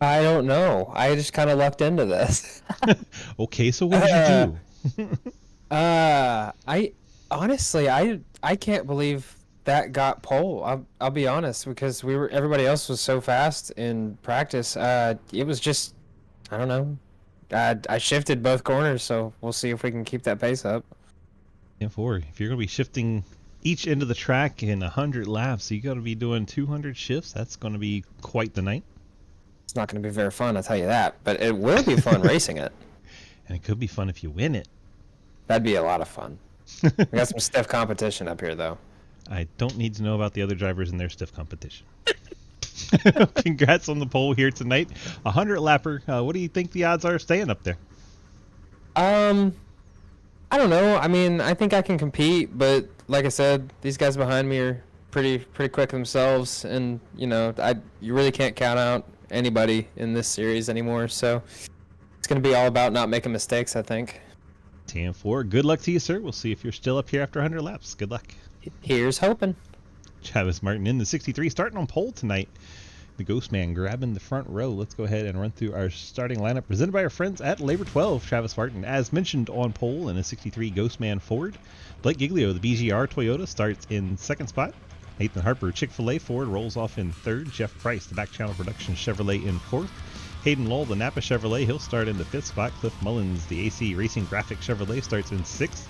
I don't know. I just kind of lucked into this. Okay, so what did you Uh, do? I honestly, I can't believe that got pole. I'll be honest because everybody else was so fast in practice. It was just I don't know. I shifted both corners, so we'll see if we can keep that pace up. And four. If you're going to be shifting each end of the track in 100 laps, so you got to be doing 200 shifts. That's going to be quite the night. It's not going to be very fun, I'll tell you that, but it will be fun racing it. And it could be fun if you win it. That'd be a lot of fun. We got some stiff competition up here, though. I don't need to know about the other drivers and their stiff competition. Congrats on the pole here tonight. 100 lapper. What do you think the odds are of staying up there? Um, I don't know. I mean, I think I can compete, but like I said, these guys behind me are pretty quick themselves, and you really can't count out anybody in this series anymore. So it's gonna be all about not making mistakes, I think. 10-4. Good luck to you, sir. We'll see if you're still up here after 100 laps. Good luck. Here's hoping. Travis Martin in the 63, starting on pole tonight. The Ghost Man grabbing the front row. Let's go ahead and run through our starting lineup presented by our friends at Labor 12. Travis Martin, as mentioned, on pole in a 63 Ghost Man Ford. Blake Giglio, the BGR Toyota, starts in second spot. Nathan Harper, Chick-fil-A Ford, rolls off in third. Jeff Price, the Back Channel Production Chevrolet, in fourth. Hayden Lowell, the Napa Chevrolet, he'll start in the fifth spot. Cliff Mullins, the AC Racing Graphic Chevrolet, starts in sixth.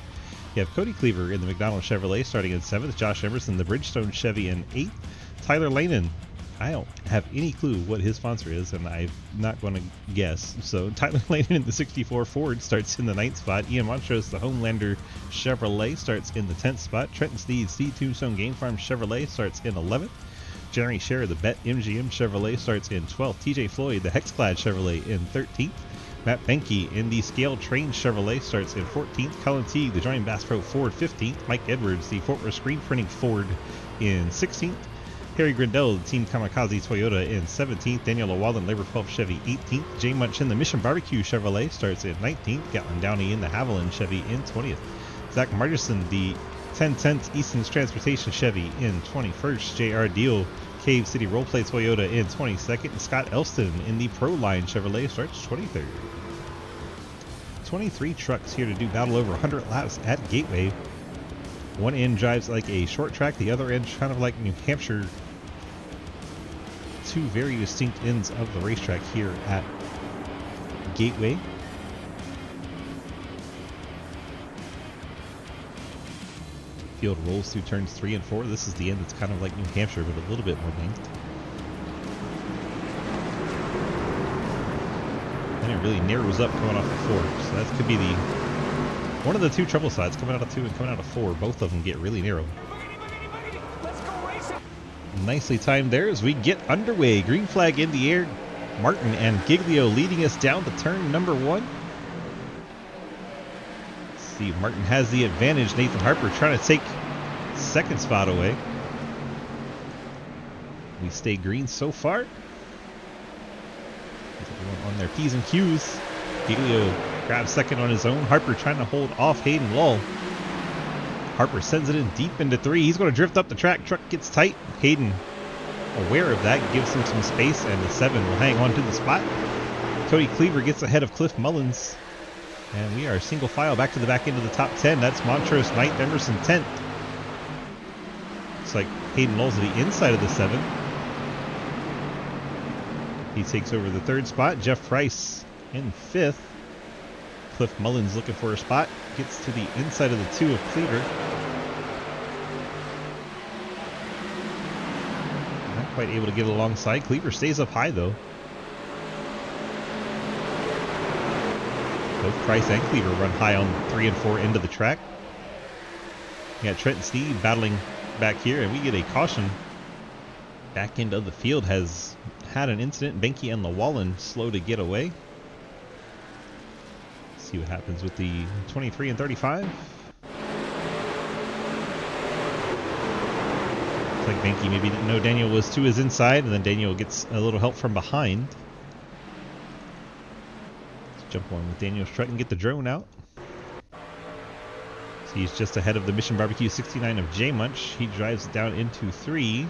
You have Cody Cleaver in the McDonald Chevrolet starting in 7th. Josh Emerson, the Bridgestone Chevy, in 8th. Tyler Lanen, I don't have any clue what his sponsor is, and I'm not going to guess. So Tyler Lanen in the 64 Ford starts in the 9th spot. Ian Montrose, the Homelander Chevrolet, starts in the 10th spot. Trenton Steed, Tombstone Game Farm Chevrolet, starts in 11th. Jeremy Scherer, the Bet MGM Chevrolet, starts in 12th. TJ Floyd, the Hexclad Chevrolet, in 13th. Matt Benke in the Scale Train Chevrolet starts in 14th. Colin Teague, the Join Bass Pro Ford, 15th. Mike Edwards, the Fort Worth Screen Printing Ford, in 16th. Harry Grindell, the Team Kamikaze Toyota, in 17th. Daniel Llewellyn, Labor 12 Chevy, 18th. Jay Munch in the Mission Barbecue Chevrolet starts in 19th. Gatlin Downey in the Haviland Chevy in 20th. Zach Margerson, the 1010th Easton's Transportation Chevy, in 21st. J.R. Deal, Cave City Roleplay Toyota, in 22nd. And Scott Elston in the Pro Line Chevrolet starts 23rd. 23 trucks here to do battle over 100 laps at Gateway. One end drives like a short track, the other end kind of like New Hampshire. Two very distinct ends of the racetrack here at Gateway. Field rolls through turns 3 and 4. This is the end that's kind of like New Hampshire, but a little bit more banked. And it really narrows up coming off of 4. So that could be the one of the two trouble sides, coming out of 2 and coming out of 4. Both of them get really narrow. Nicely timed there as we get underway. Green flag in the air. Martin and Giglio leading us down to turn number 1. Let's see, Martin has the advantage. Nathan Harper trying to take second spot away. We stay green so far. Everyone on their P's and Q's. Giglio grabs second on his own. Harper trying to hold off Hayden Lull. Harper sends it in deep into 3. He's going to drift up the track. Truck gets tight. Hayden, aware of that, gives him some space, and the 7 will hang on to the spot. Cody Cleaver gets ahead of Cliff Mullins. And we are single file back to the back end of the top 10. That's Montrose 9th, Emerson 10th. Looks like Hayden Lull's to the inside of the 7. He takes over the 3rd spot. Jeff Price in 5th. Cliff Mullins looking for a spot. Gets to the inside of the 2 of Cleaver. Not quite able to get alongside. Cleaver stays up high though. Both Price and Cleaver run high on 3 and 4 end of the track. We got Trenton Steed battling back here, and we get a caution. Back end of the field has had an incident. Benke and Llewellyn slow to get away. See what happens with the 23 and 35. Looks like Benke maybe didn't know Daniel was to his inside, and then Daniel gets a little help from behind. Let's jump on with Daniel's truck and get the drone out. So he's just ahead of the Mission Barbecue 69 of J Munch. He drives it down into 3.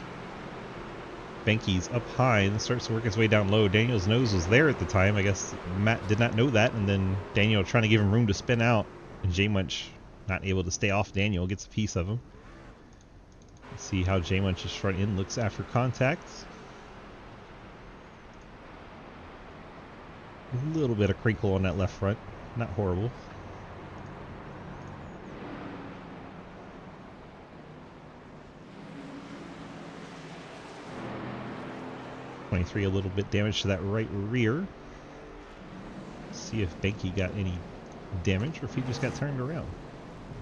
Benke's up high and starts to work his way down low. Daniel's nose was there at the time. I guess Matt did not know that, and then Daniel trying to give him room to spin out, and J-Munch not able to stay off Daniel, gets a piece of him. Let's see how J-Munch's front end looks after contact. A little bit of crinkle on that left front. Not horrible. A little bit damage to that right rear. See if Benke got any damage or if he just got turned around.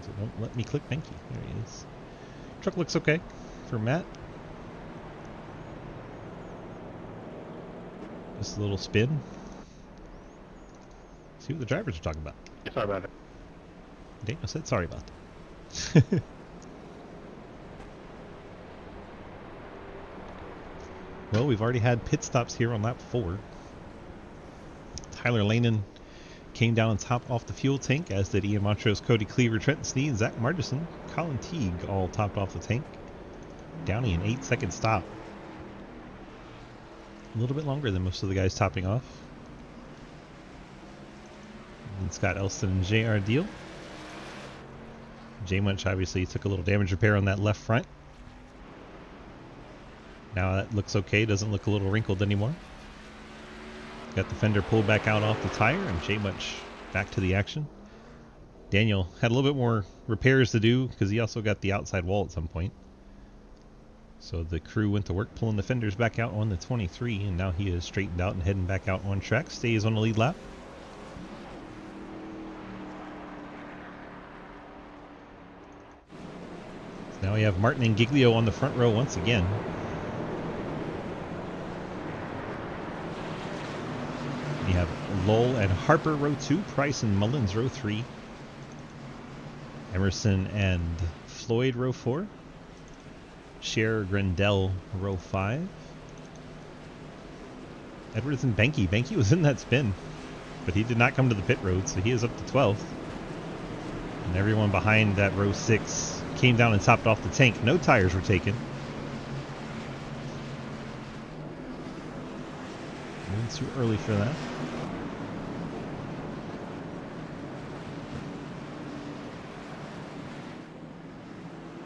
So don't let me click Benke. There he is. Truck looks okay for Matt. Just a little spin. See what the drivers are talking about. Sorry about it. Daniel said sorry about that. Well, we've already had pit stops here on lap 4. Tyler Lanen came down and topped off the fuel tank, as did Ian Montrose, Cody Cleaver, Trenton Sneed, Zach Margison, Colin Teague all topped off the tank. Downey an 8-second stop. A little bit longer than most of the guys topping off. And Scott Elston and J.R. Deal. J-Munch obviously took a little damage repair on that left front. Now that looks okay, doesn't look a little wrinkled anymore. Got the fender pulled back out off the tire, and J-Munch back to the action. Daniel had a little bit more repairs to do because he also got the outside wall at some point. So the crew went to work pulling the fenders back out on the 23, and now he is straightened out and heading back out on track. Stays on the lead lap. So now we have Martin and Giglio on the front row once again. We have Lowell and Harper row 2, Price and Mullins row 3, Emerson and Floyd row 4, Scherer Grendel row 5, Edwards and Benke. Benke was in that spin, but he did not come to the pit road, so he is up to 12th. And everyone behind that row 6 came down and topped off the tank. No tires were taken. Too early for that.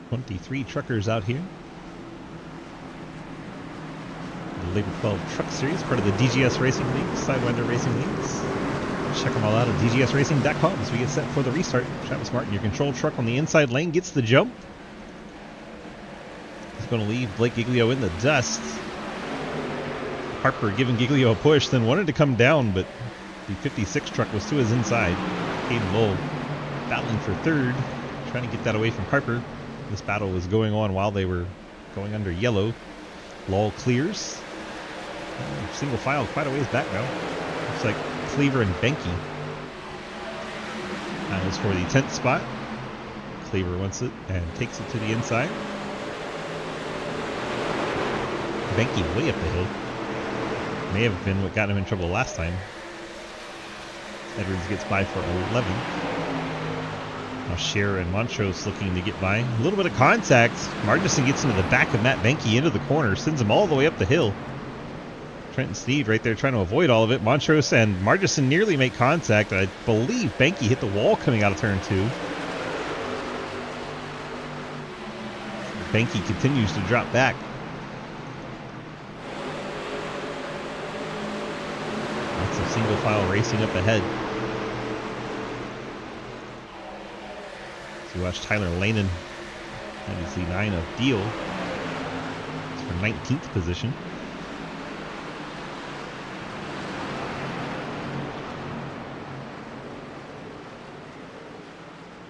"23 truckers out here. The Labor 12 Truck Series, part of the DGS Racing League, Sidewinder Racing Leagues. Check them all out at dgsracing.com as we get set for the restart. Travis Martin, your control truck on the inside lane, gets the jump. He's going to leave Blake Giglio in the dust. Harper giving Giglio a push, then wanted to come down, but the 56 truck was to his inside. Caden Lowell battling for third, trying to get that away from Harper. This battle was going on while they were going under yellow. Lowell clears. Single file quite a ways back now. Looks like Cleaver and Benke. That was for the 10th spot. Cleaver wants it and takes it to the inside. Benke way up the hill. May have been what got him in trouble last time. Edwards gets by for 11. Now Scherer and Montrose looking to get by. A little bit of contact. Margison gets into the back of Matt Benke into the corner. Sends him all the way up the hill. Trenton Sneed right there trying to avoid all of it. Montrose and Margison nearly make contact. I believe Benke hit the wall coming out of turn 2. Benke continues to drop back. Single file racing up ahead. So you watch Tyler Lanen. That is the 9 of Deal. It's for 19th position.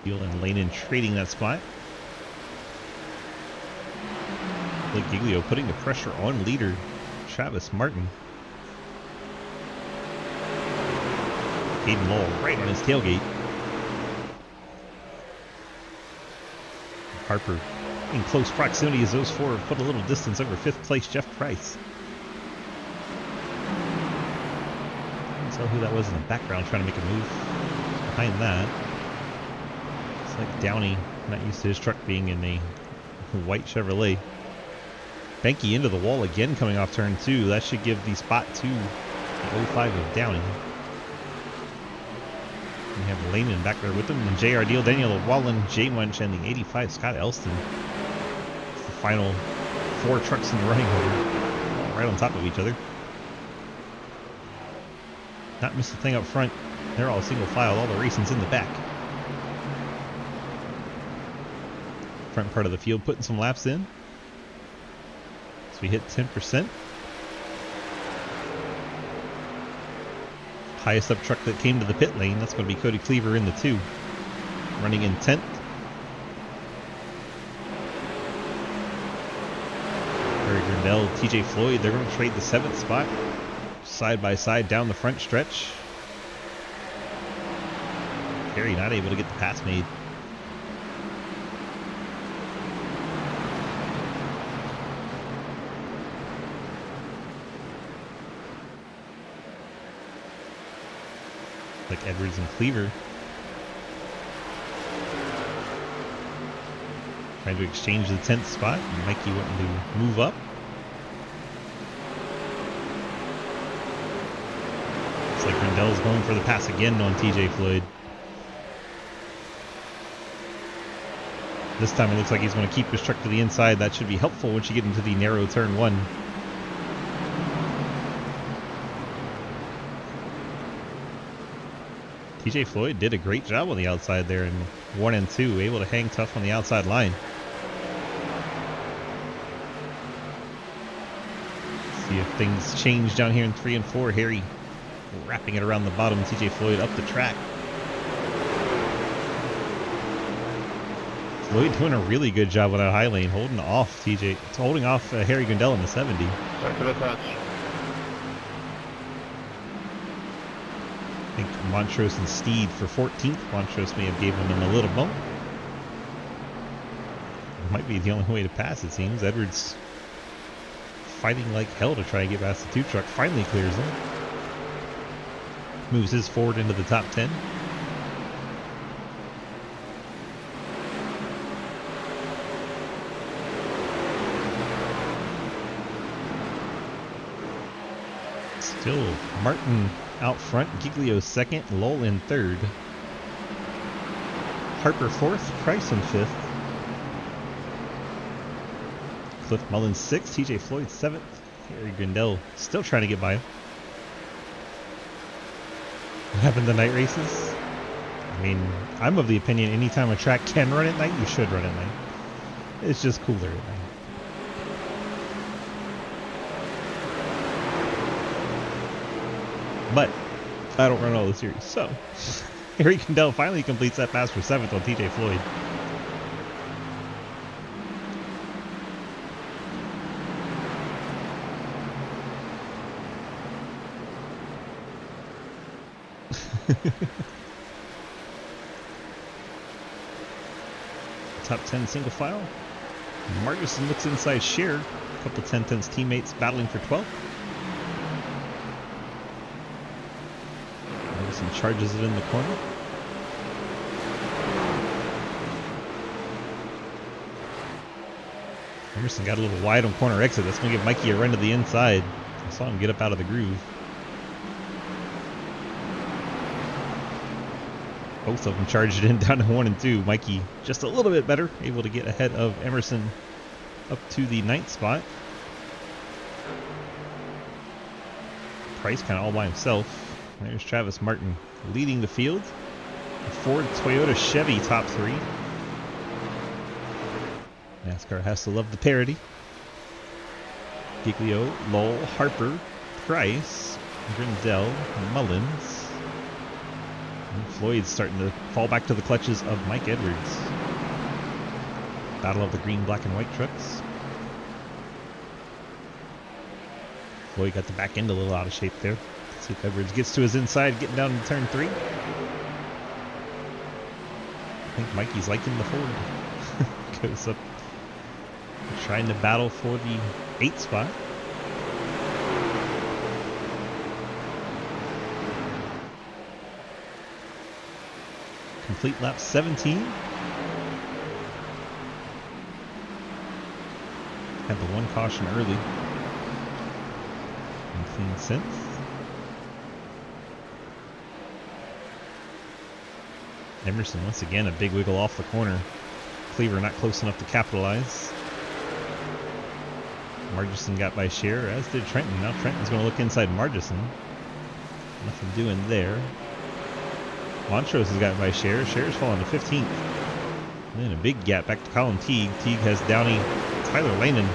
Deal and Lanen trading that spot. Blake Giglio putting the pressure on leader Travis Martin. Caden Lowell right on his tailgate. Harper in close proximity as those four put a little distance over 5th place Jeff Price. Can't tell who that was in the background trying to make a move behind that. It's like Downey, not used to his truck being in a white Chevrolet. Benke into the wall again coming off turn 2. That should give the spot to the 05 of Downey. We have Lehman back there with them, and JR Deal, Daniel Wallen, J Munch, and the 85 Scott Elston. It's the final 4 trucks in the running order, right on top of each other. Not miss a thing up front. They're all single file. All the racing's in the back. Front part of the field putting some laps in. So we hit 10%. Highest up truck that came to the pit lane, that's going to be Cody Cleaver in the 2. Running in 10th. Harry Grindell, TJ Floyd, they're going to trade the 7th spot. Side by side down the front stretch. Harry not able to get the pass made. Like Edwards and Cleaver trying to exchange the 10th spot. And Mikey wanting to move up. Looks like Rendell's going for the pass again on TJ Floyd. This time it looks like he's going to keep his truck to the inside. That should be helpful once you get into the narrow turn 1. TJ Floyd did a great job on the outside there in 1 and 2, able to hang tough on the outside line. See if things change down here in 3 and 4. Harry wrapping it around the bottom. TJ Floyd up the track. Floyd doing a really good job on that high lane, holding off Harry Grindell in the 70. Sorry for the touch. I think Montrose and Steed for 14th. Montrose may have given him a little bump. Might be the only way to pass, it seems. Edwards fighting like hell to try and get past the 2 truck. Finally clears him. Moves his forward into the top 10. Still Martin out front, Giglio 2nd, Lowell in 3rd. Harper 4th, Price in 5th. Cliff Mullins 6th, TJ Floyd 7th. Harry Grindell still trying to get by him. What happened to night races? I mean, I'm of the opinion anytime a track can run at night, you should run at night. It's just cooler at night. But I don't run all the series, so Harry Grindell finally completes that pass for 7th on TJ Floyd. Top 10 single file. Marguson looks inside Scheer. A couple 10-10s teammates battling for 12th. Marguson charges it in the corner. Emerson got a little wide on corner exit. That's going to give Mikey a run to the inside. I saw him get up out of the groove. Both of them charged it in down to 1 and 2. Mikey just a little bit better, able to get ahead of Emerson up to the 9th spot. Price kind of all by himself. There's Travis Martin leading the field. A Ford, Toyota, Chevy top 3. NASCAR has to love the parody. Giglio, Lowell, Harper, Price, Grindell, Mullins. And Floyd's starting to fall back to the clutches of Mike Edwards. Battle of the green, black, and white trucks. Floyd got the back end a little out of shape there. Let's see if Edwards gets to his inside, getting down to turn 3. I think Mikey's liking the Ford. Goes up, trying to battle for the 8th spot. Complete lap 17. Had the one caution early. And clean synth. Emerson, once again, a big wiggle off the corner. Cleaver not close enough to capitalize. Margison got by Scherer, as did Trenton. Now Trenton's going to look inside Margison. Nothing doing there. Montrose has got by Scherer. Scherer's falling to 15th. And then a big gap back to Colin Teague. Teague has Downey. Tyler Lehman.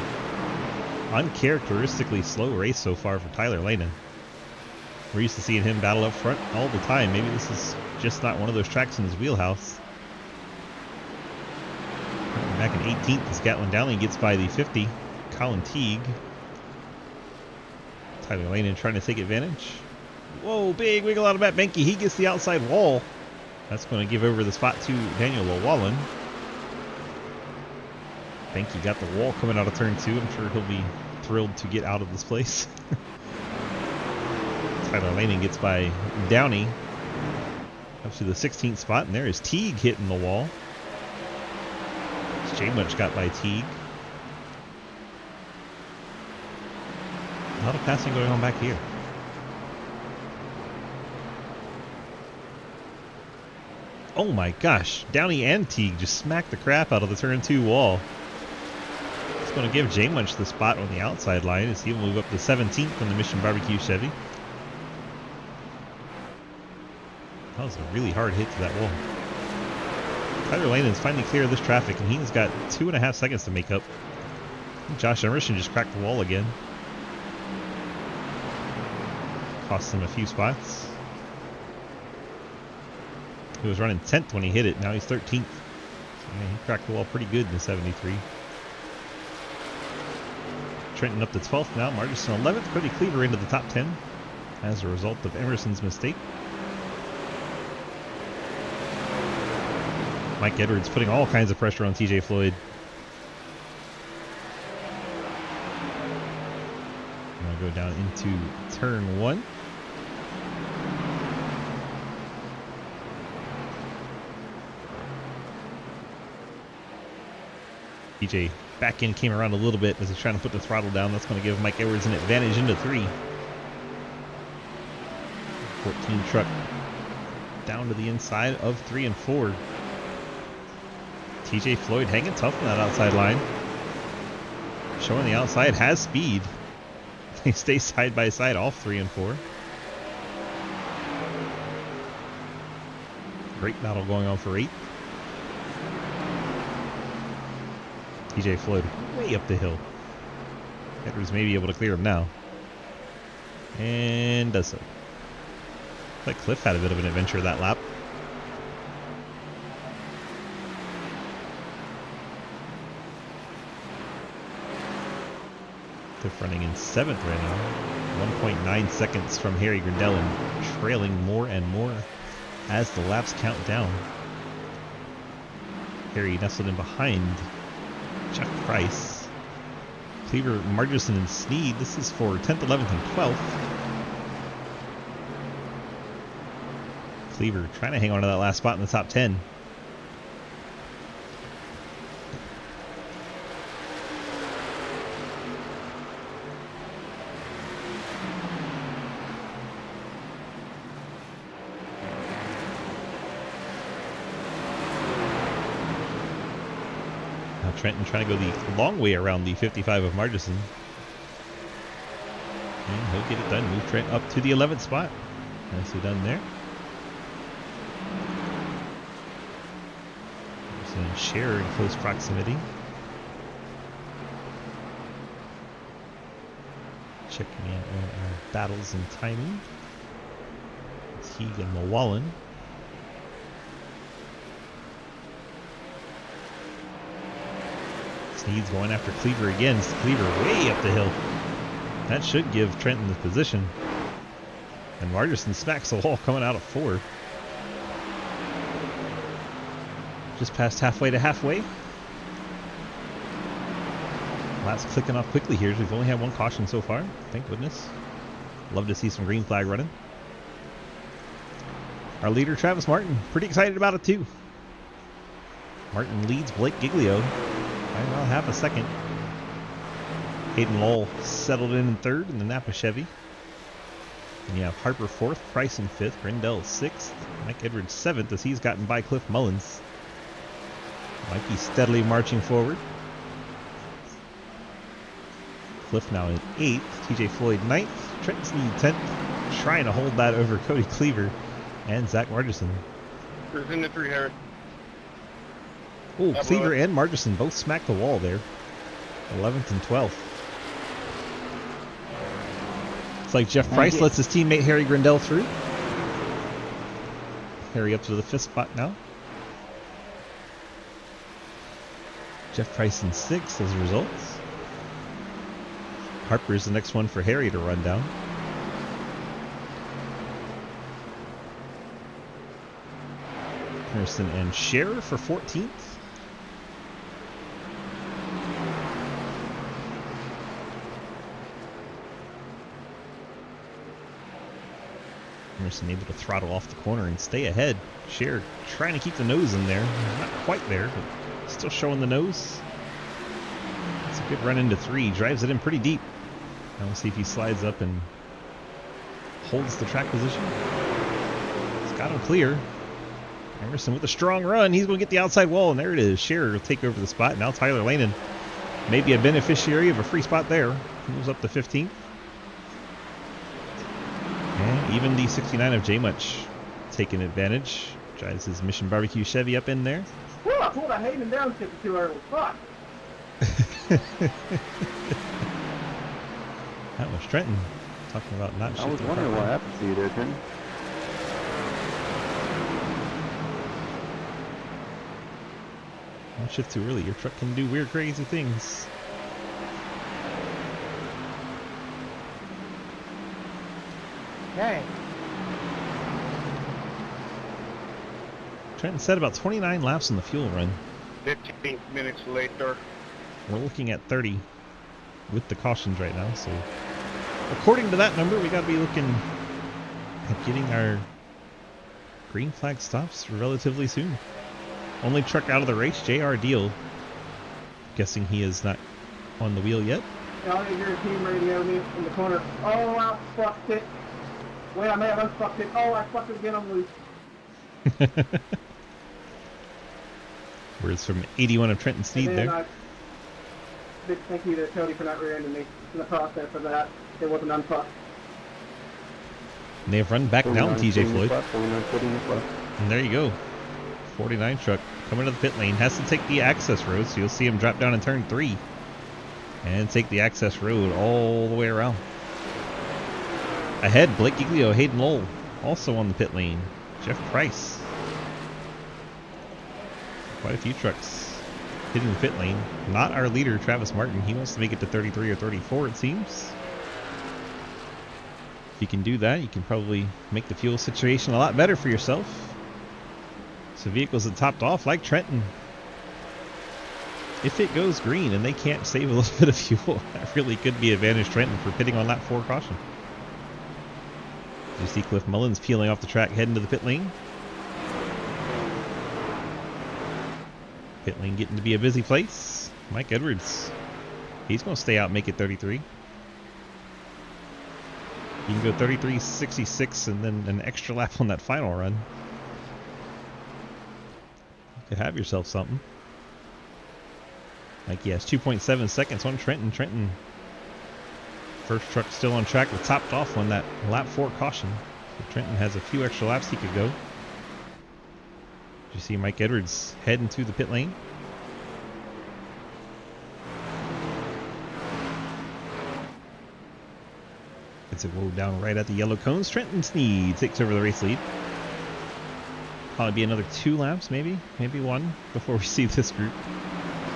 Uncharacteristically slow race so far for Tyler Lehman. We're used to seeing him battle up front all the time. Maybe this is just not one of those tracks in his wheelhouse. Back in 18th as Gatlin Downey gets by the 50. Colin Teague. Tyler Lehman trying to take advantage. Whoa, big wiggle out of Matt Benke. He gets the outside wall. That's going to give over the spot to Daniel Llewellyn. Benke got the wall coming out of turn 2. I'm sure he'll be thrilled to get out of this place. Tyler Lehman gets by Downey up to the 16th spot, and there is Teague hitting the wall. J Much got by Teague. A lot of passing going on back here. Oh my gosh, Downey and Teague just smacked the crap out of the turn 2 wall. It's going to give J Munch the spot on the outside line as he'll move up to 17th on the Mission Barbecue Chevy. That was a really hard hit to that wall. Tyler Lehman's finally clear of this traffic, and he's got 2.5 seconds to make up. Josh Emerson just cracked the wall again. Cost him a few spots. He was running 10th when he hit it. Now he's 13th. So, yeah, he cracked the wall pretty good in the 73. Trenton up to 12th now. Margison 11th. Cody Cleaver into the top 10 as a result of Emerson's mistake. Mike Edwards putting all kinds of pressure on TJ Floyd. I'm going to go down into turn 1. TJ back in, came around a little bit as he's trying to put the throttle down. That's going to give Mike Edwards an advantage into 3. 14 truck down to the inside of 3 and 4. TJ Floyd hanging tough on that outside line. Showing the outside, has speed. They stay side by side, all 3 and 4. Great battle going on for 8. TJ Floyd way up the hill. Edwards may be able to clear him now. And does so. Looks like Cliff had a bit of an adventure that lap. Cliff running in 7th right now. 1.9 seconds from Harry Grindell and trailing more and more as the laps count down. Harry nestled in behind Chuck Price. Cleaver, Margison, and Sneed. This is for 10th, 11th, and 12th. Cleaver trying to hang on to that last spot in the top 10. Trenton trying to go the long way around the 55 of Margison. And he'll get it done. Move Trent up to the 11th spot. Nicely done there. And Scherer in close proximity. Checking in on our battles and timing. Teague and Llewellyn. Sneed's going after Cleaver again. Cleaver way up the hill. That should give Trenton the position. And Margison smacks the wall coming out of 4. Just past halfway to halfway. Laps clicking off quickly here. We've only had 1 caution so far. Thank goodness. Love to see some green flag running. Our leader, Travis Martin, pretty excited about it too. Martin leads Blake Giglio by about half a second. Hayden Lowell settled in third in the Napa Chevy. And you have Harper fourth, Price in fifth, Grindell sixth, Mike Edwards seventh as he's gotten by Cliff Mullins. Mikey steadily marching forward. Cliff now in eighth, TJ Floyd ninth, Trent Sneed 10th, trying to hold that over Cody Cleaver and Zach Margerson. Who's in the 3, Harry? Oh, Cleaver and Margerson both smacked the wall there. 11th and 12th. It's like Jeff Price lets his teammate Harry Grindell through. Harry up to the 5th spot now. Jeff Price in 6th as a result. Harper's the next one for Harry to run down. Emerson and Scherer for 14th. Emerson able to throttle off the corner and stay ahead. Scherer trying to keep the nose in there. Not quite there, but still showing the nose. It's a good run into 3. Drives it in pretty deep. Now we'll see if he slides up and holds the track position. He's got him clear. Emerson with a strong run. He's going to get the outside wall, and there it is. Scherer will take over the spot. Now Tyler Lanen, maybe a beneficiary of a free spot there. Moves up to 15th. And even the 69 of J Much taking advantage. Drives his Mission Barbecue Chevy up in there. Whew, I pulled a Hayden down ticket too early. Fuck. That was Trenton talking about not shifting. I was wondering what happened to you there, Trenton. Don't shift too early. Your truck can do weird, crazy things. Dang. Trenton said about 29 laps in the fuel run. 15 minutes later. We're looking at 30 with the cautions right now, so according to that number, we got to be looking at getting our green flag stops relatively soon. Only truck out of the race, JR Deal. Guessing he is not on the wheel yet. I hear your team radio me in the corner. Oh, I fucked it. Wait, I may have unfucked it. Oh, I fucked it again. I'm loose. Words from 81 of Trenton Sneed there. Big thank you to Cody for not rear-ending me in the process of that. It wasn't unfucked. And they've run back down TJ Floyd. 49, And there you go. 49 truck coming to the pit lane. Has to take the access road, so you'll see him drop down in turn 3. And take the access road all the way around. Ahead, Blake Giglio, Hayden Lowell, also on the pit lane. Jeff Price. Quite a few trucks hitting the pit lane. Not our leader, Travis Martin. He wants to make it to 33 or 34, it seems. If you can do that, you can probably make the fuel situation a lot better for yourself. So vehicles that topped off, like Trenton, if it goes green and they can't save a little bit of fuel, that really could be advantage Trenton for pitting on lap 4 caution. You see Cliff Mullins peeling off the track, heading to the pit lane. Pit lane getting to be a busy place. Mike Edwards, he's going to stay out and make it 33. You can go 33.66 and then an extra lap on that final run. You could have yourself something. Like, yes, 2.7 seconds on Trenton. Trenton, first truck still on track, but topped off on that lap 4 caution. So Trenton has a few extra laps he could go. You see Mike Edwards heading to the pit lane. Gets it rolled down right at the yellow cones. Trenton Sneed takes over the race lead. Probably be another 2 laps, maybe 1 before we see this group.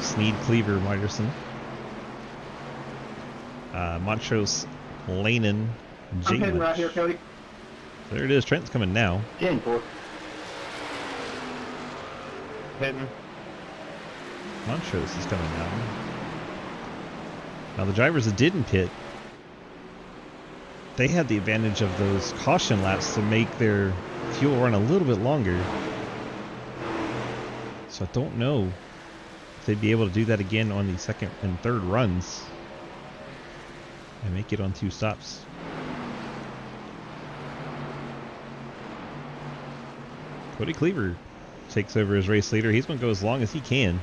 Sneed, Cleaver, Margerson, Montrose, Lanen, I'm heading right here, Cody. There it is. Trent's coming now. Jan 4. Heading. Montrose is coming now. Now the drivers that didn't pit, they had the advantage of those caution laps to make their fuel run a little bit longer. So I don't know if they'd be able to do that again on the second and third runs. and make it on 2 stops. Cody Cleaver takes over as race leader. He's going to go as long as he can.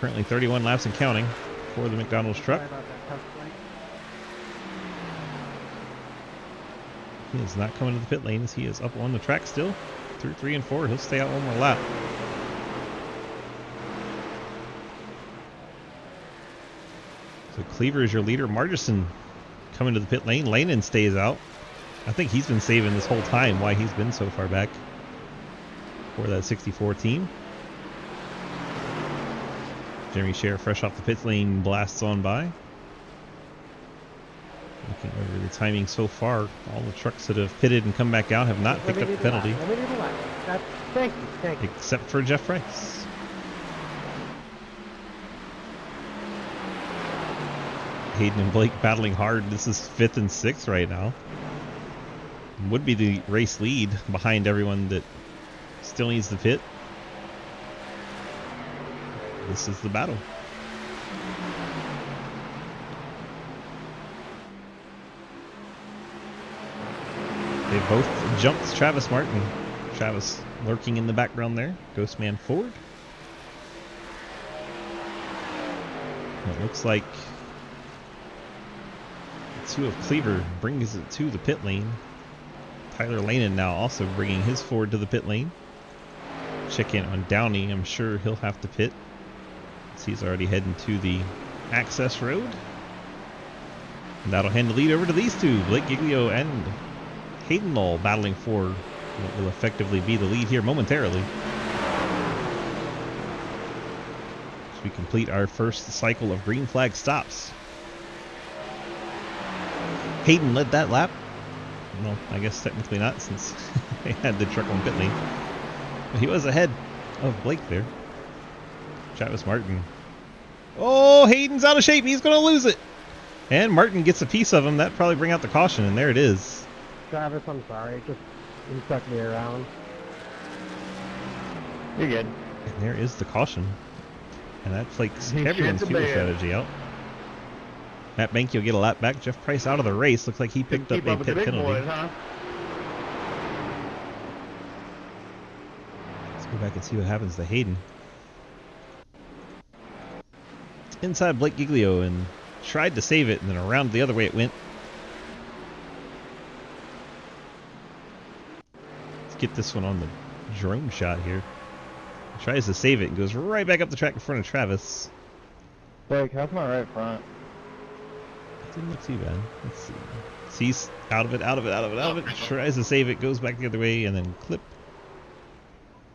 Currently 31 laps and counting for the McDonald's truck. He is not coming to the pit lane as he is up on the track still. Through 3 and 4, he'll stay out one more lap. So Cleaver is your leader. Margerson coming to the pit lane. Lanen stays out. I think he's been saving this whole time why he's been so far back for that 64 team. Jeremy Scher fresh off the pit lane blasts on by. Looking over the timing so far, all the trucks that have pitted and come back out have not picked up the penalty. Thank you. Except for Jeff Price. Hayden and Blake battling hard. This is 5th and 6th right now. Would be the race lead behind everyone that still needs the pit. This is the battle. They both jumped Travis Martin. Travis lurking in the background there. Ghostman forward. It looks like the 2 of Cleaver brings it to the pit lane. Tyler Lanen now also bringing his Ford to the pit lane. Check in on Downey. I'm sure he'll have to pit. He's already heading to the access road. And that'll hand the lead over to these 2, Blake Giglio and Hayden Lull, battling for what will effectively be the lead here momentarily. As we complete our first cycle of green flag stops. Hayden led that lap. Well, I guess technically not, since they had the truck on pit lane. But he was ahead of Blake there. Travis Martin. Oh, Hayden's out of shape. He's going to lose it. And Martin gets a piece of him. That probably bring out the caution, and there it is. Travis, I'm sorry. Just you stuck me around. You're good. And there is the caution. And that flakes He everyone's shit the fuel bed. strategy out. Matt Bank, you'll get a lap back. Jeff Price out of the race. Looks like he picked up Keep a up with the pit big penalty. boys, huh? Let's go back and see what happens to Hayden. Inside Blake Giglio and tried to save it, and then around the other way it went. Let's get this one on the drone shot here. Tries to save it and goes right back up the track in front of Travis. Blake, how's my right front? Didn't look too bad. Let's see. He's out of it, out of it, out of it, out of it. Tries to save it, goes back the other way, and then clip.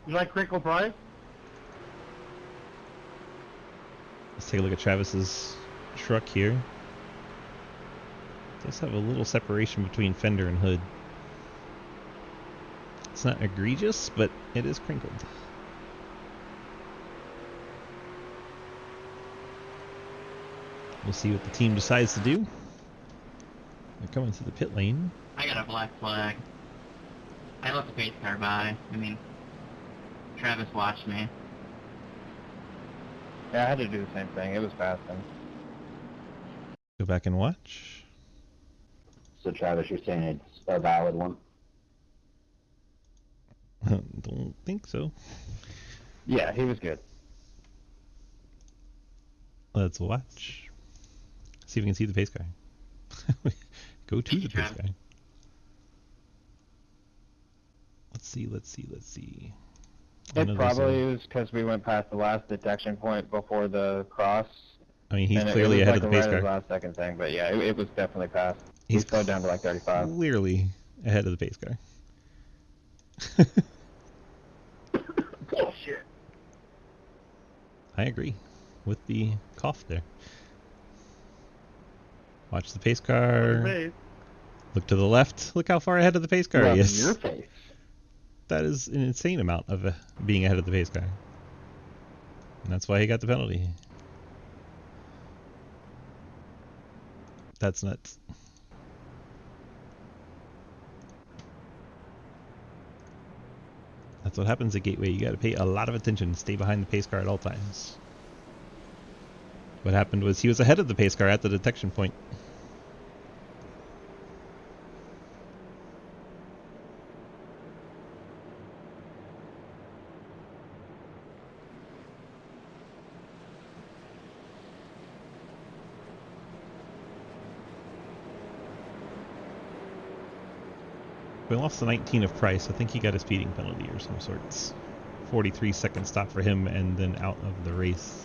You like Crinkle Price? Let's take a look at Travis's truck here. Does have a little separation between fender and hood. It's not egregious, but it is crinkled. We'll see what the team decides to do. They're coming to the pit lane. I got a black flag. I let the pace car by. I mean, Travis watched me. Yeah, I had to do the same thing. It was passing. Go back and watch. So Travis, you're saying it's a valid one? Don't think so. Yeah, he was good. Let's watch. See if we can see the pace car. Go to the pace car. Let's see, let's see, let's see. I know It there's probably was because we went past the last detection point before the cross. I mean, he's and clearly it was ahead like of the pace right at car. last second thing, but yeah, it was definitely past. He He's slowed down to like 35. clearly ahead of the pace car. Bullshit. I agree with the cough there. Watch the pace car. Hey, Look to the left. Look how far ahead of the pace car Well, he in is. your face. That is an insane amount of being ahead of the pace car. And that's why he got the penalty. That's nuts. That's what happens at Gateway. You got to pay a lot of attention. Stay behind the pace car at all times. What happened was he was ahead of the pace car at the detection point. We lost the 19 of Price. I think he got a speeding penalty or some sorts. 43-second stop for him and then out of the race.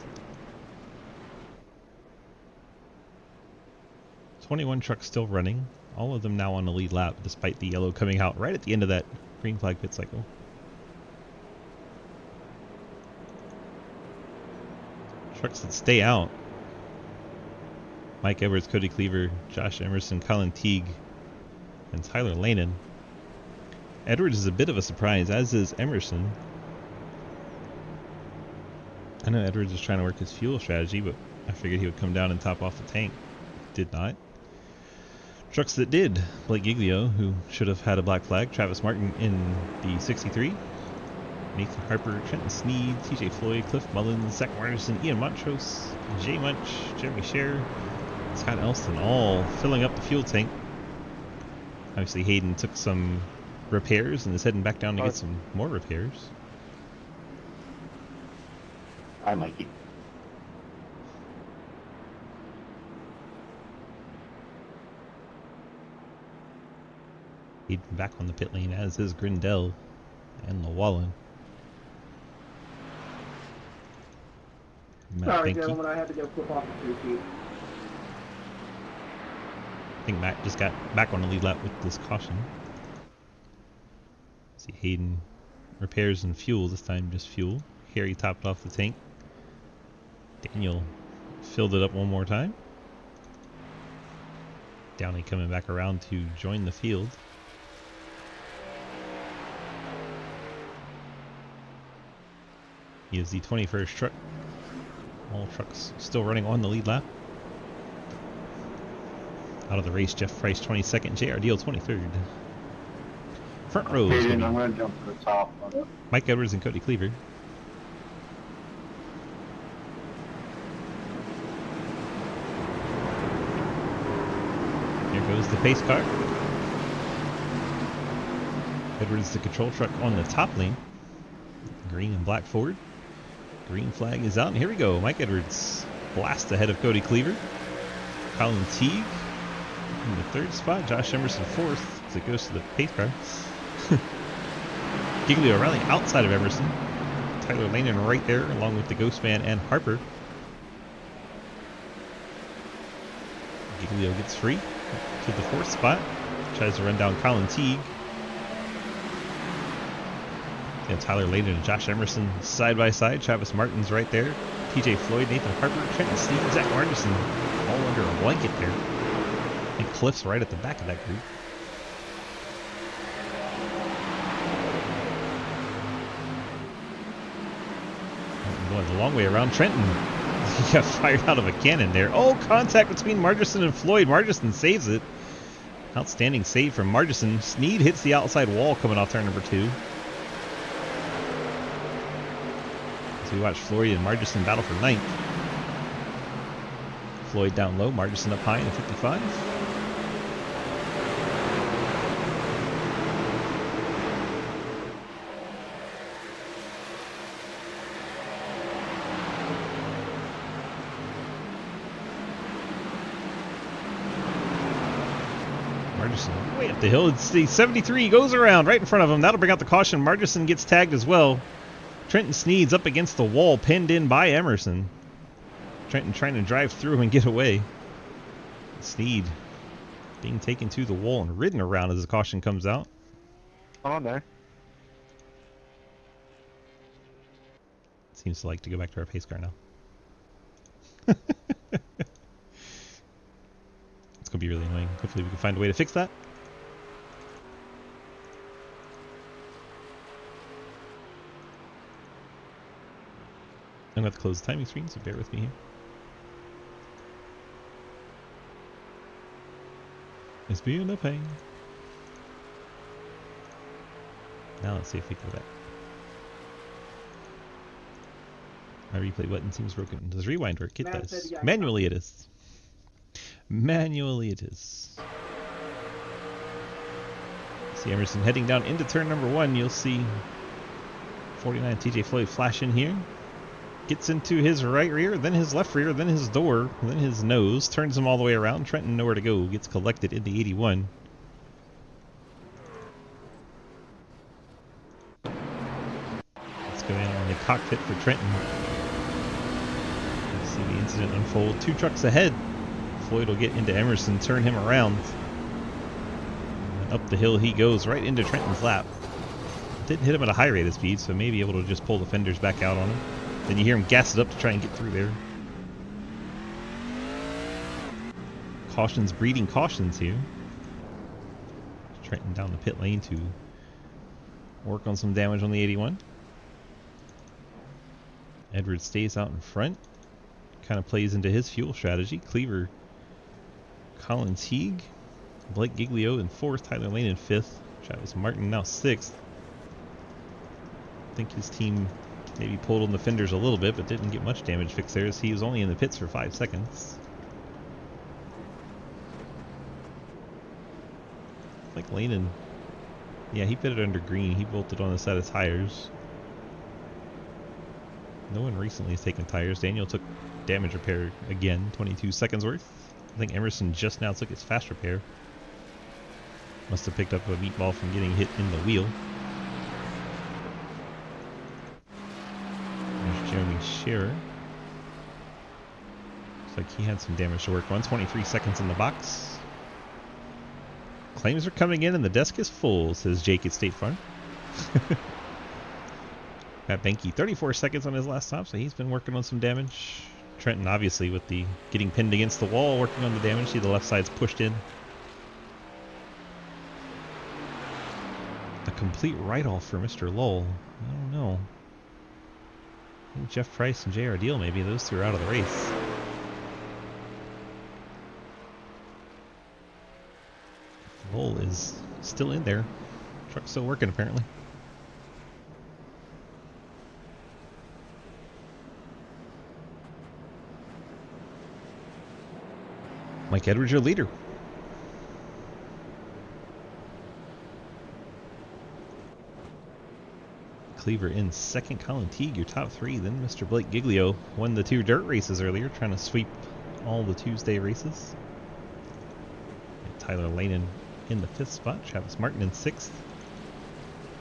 21 trucks still running. All of them now on the lead lap despite the yellow coming out right at the end of that green flag pit cycle. Trucks that stay out. Mike Edwards, Cody Cleaver, Josh Emerson, Colin Teague, and Tyler Lanen. Edwards is a bit of a surprise, as is Emerson. I know Edwards is trying to work his fuel strategy, but I figured he would come down and top off the tank. Did not. Trucks that did. Blake Giglio, who should have had a black flag. Travis Martin in the 63. Nathan Harper, Trenton Sneed, TJ Floyd, Cliff Mullins, Zach Martinson, Ian Montrose, Jay Munch, Jeremy Scher, Scott Elston, all filling up the fuel tank. Obviously Hayden took some repairs and is heading back down to get some more repairs. Hi, Mikey. Hayden back on the pit lane, as is Grindell and Llewellyn. Sorry, gentlemen, I had to go flip off the 2 feet. I think Matt just got back on the lead lap with this caution. See Hayden repairs and fuel, this time just fuel. Harry topped off the tank. Daniel filled it up one more time. Downey coming back around to join the field. He is the 21st truck. All trucks still running on the lead lap. Out of the race, Jeff Price 22nd, JR Deal 23rd. Front row is I'm going to jump to the top. Mike Edwards and Cody Cleaver. Here goes the pace car. Edwards the control truck on the top lane. Green and black Ford. Green flag is out, and here we go. Mike Edwards blast ahead of Cody Cleaver. Colin Teague in the 3rd spot. Josh Emerson 4th as it goes to the pace car. Giglio rally outside of Emerson. Tyler Lanen right there, along with the Ghost Man and Harper. Giglio gets free to the 4th spot. Tries to run down Colin Teague. And Tyler Lanen and Josh Emerson side by side. Travis Martin's right there. TJ Floyd, Nathan Harper, Trenton Sneed, Zach Martinson all under a blanket there. And Cliff's right at the back of that group. Going the long way around. Trenton, he got fired out of a cannon there. Oh, contact between Margerson and Floyd. Margerson saves it. Outstanding save from Margerson. Sneed hits the outside wall coming off turn number 2. So we watch Floyd and Margerson battle for 9th. Floyd down low, Margerson up high in the 55. Margerson way up the hill. It's the 73 goes around right in front of him. That'll bring out the caution. Margerson gets tagged as well. Trenton Sneed's up against the wall, pinned in by Emerson. Trenton trying to drive through and get away. Sneed being taken to the wall and ridden around as the caution comes out. On there. Seems to like to go back to our pace car now. It's going to be really annoying. Hopefully we can find a way to fix that. I'm going to have to close the timing screen, so bear with me here. It's being a pain. Now let's see if we can go back. My replay button seems broken. Does rewind work? It Matt said does. you got Manually it is. Manually it is. See Emerson heading down into turn number 1. You'll see 49 TJ Floyd flash in here. Gets into his right rear, then his left rear, then his door, then his nose. Turns him all the way around. Trenton nowhere to go. Gets collected in the 81. Let's go down in the cockpit for Trenton. Let's see the incident unfold. 2 trucks ahead. Floyd will get into Emerson, turn him around. And up the hill he goes, right into Trenton's lap. Didn't hit him at a high rate of speed, so maybe able to just pull the fenders back out on him. Then you hear him gas it up to try and get through there. Cautions breeding cautions here. Trenton down the pit lane to work on some damage on the 81. Edwards stays out in front. Kind of plays into his fuel strategy. Cleaver, Colin Teague, Blake Giglio in 4th, Tyler Lane in 5th, Travis Martin now 6th. I think his team maybe pulled on the fenders a little bit, but didn't get much damage fixed there, as he was only in the pits for 5 seconds. Like Lane, yeah, he pitted under green. He bolted on the set of tires. No one recently has taken tires. Daniel took damage repair again, 22 seconds worth. I think Emerson just now took his fast repair. Must have picked up a meatball from getting hit in the wheel. There's Jeremy Shearer. Looks like he had some damage to work on. 23 seconds in the box. Claims are coming in and the desk is full, says Jake at State Farm. Matt Benke, 34 seconds on his last stop, so he's been working on some damage. Trenton, obviously, with the getting pinned against the wall, working on the damage. See the left side's pushed in. A complete write-off for Mr. Lowell. I don't know. I think Jeff Price and J.R. Deal, maybe. Those two are out of the race. Lowell is still in there. Truck's still working, apparently. Mike Edwards, your leader. Cleaver in 2nd, Colin Teague, your top 3. Then Mr. Blake Giglio won the 2 dirt races earlier, trying to sweep all the Tuesday races. Tyler Lane in the 5th spot. Travis Martin in 6th.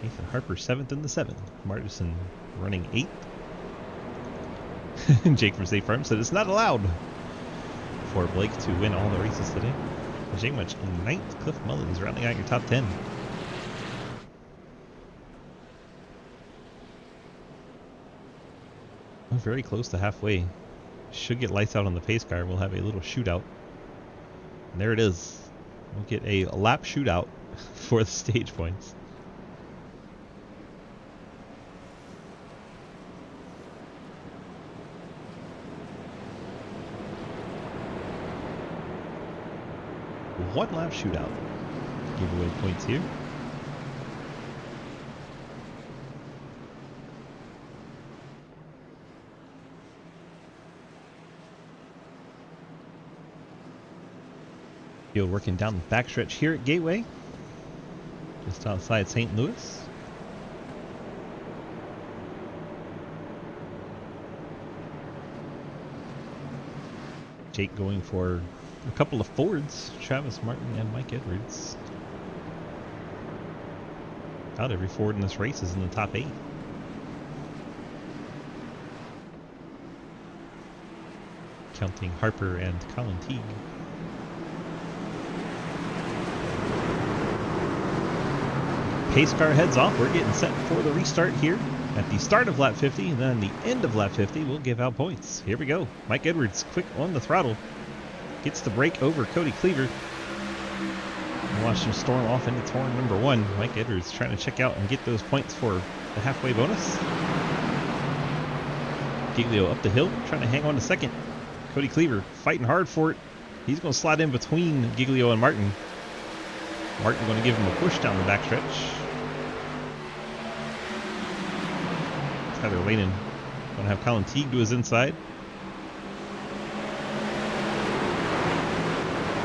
Nathan Harper 7th in the 7. Martison running 8th. Jake from State Farm said it's not allowed for Blake to win all the races today. Jay Much in 9th. Cliff Mullins rounding out your top 10. We're very close to halfway. Should get lights out on the pace car. We'll have a little shootout. And there it is. We'll get a lap shootout for the stage points. One lap shootout. Giveaway points here. Field working down the backstretch here at Gateway, just outside St. Louis. Jake going for a couple of Fords, Travis Martin and Mike Edwards. About every Ford in this race is in the top 8. Counting Harper and Colin Teague. Pace car heads off. We're getting set for the restart here at the start of lap 50, and then the end of lap 50 we'll give out points. Here we go. Mike Edwards quick on the throttle. Gets the break over Cody Cleaver. And watch him storm off into turn number 1. Mike Edwards trying to check out and get those points for the halfway bonus. Giglio up the hill, trying to hang on to 2nd. Cody Cleaver fighting hard for it. He's going to slide in between Giglio and Martin. Martin going to give him a push down the backstretch. Tyler Lehman Gonna have Colin Teague to his inside.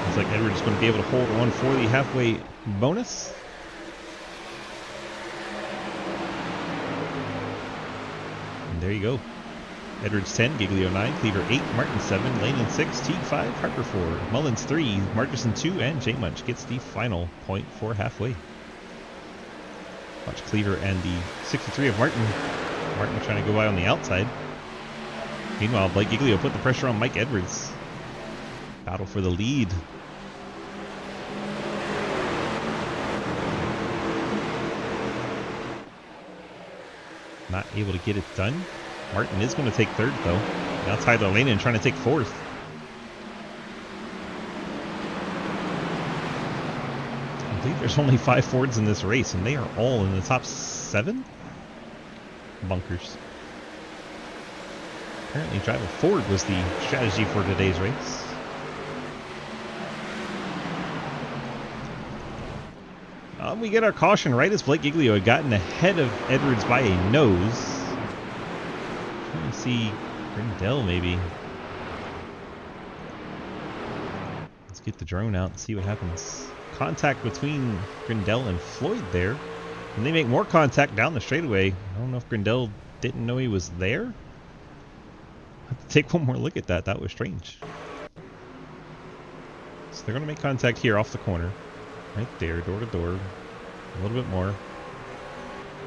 Looks like Edwards is going to be able to hold on for the halfway bonus. And there you go. Edwards 10, Giglio 9, Cleaver 8, Martin 7, Lehman 6, Teague 5, Harper 4, Mullins 3, Margerson 2, and J Munch gets the final point for halfway. Watch Cleaver and the 63 of Martin. Martin trying to go by on the outside. Meanwhile, Blake Giglio put the pressure on Mike Edwards. Battle for the lead. Not able to get it done. Martin is going to take third, though. Now Tyler Lehman trying to take fourth. I believe there's only 5 Fords in this race, and they are all in the top 7 bunkers. Apparently driving Ford was the strategy for today's race. We get our caution right as Blake Giglio had gotten ahead of Edwards by a nose. Trying to see Grindell maybe. Let's get the drone out and see what happens. Contact between Grindell and Floyd there. And they make more contact down the straightaway. I don't know if Grindell didn't know he was there. I'll have to take one more look at that. That was strange. So they're going to make contact here off the corner. Right there, door to door. A little bit more.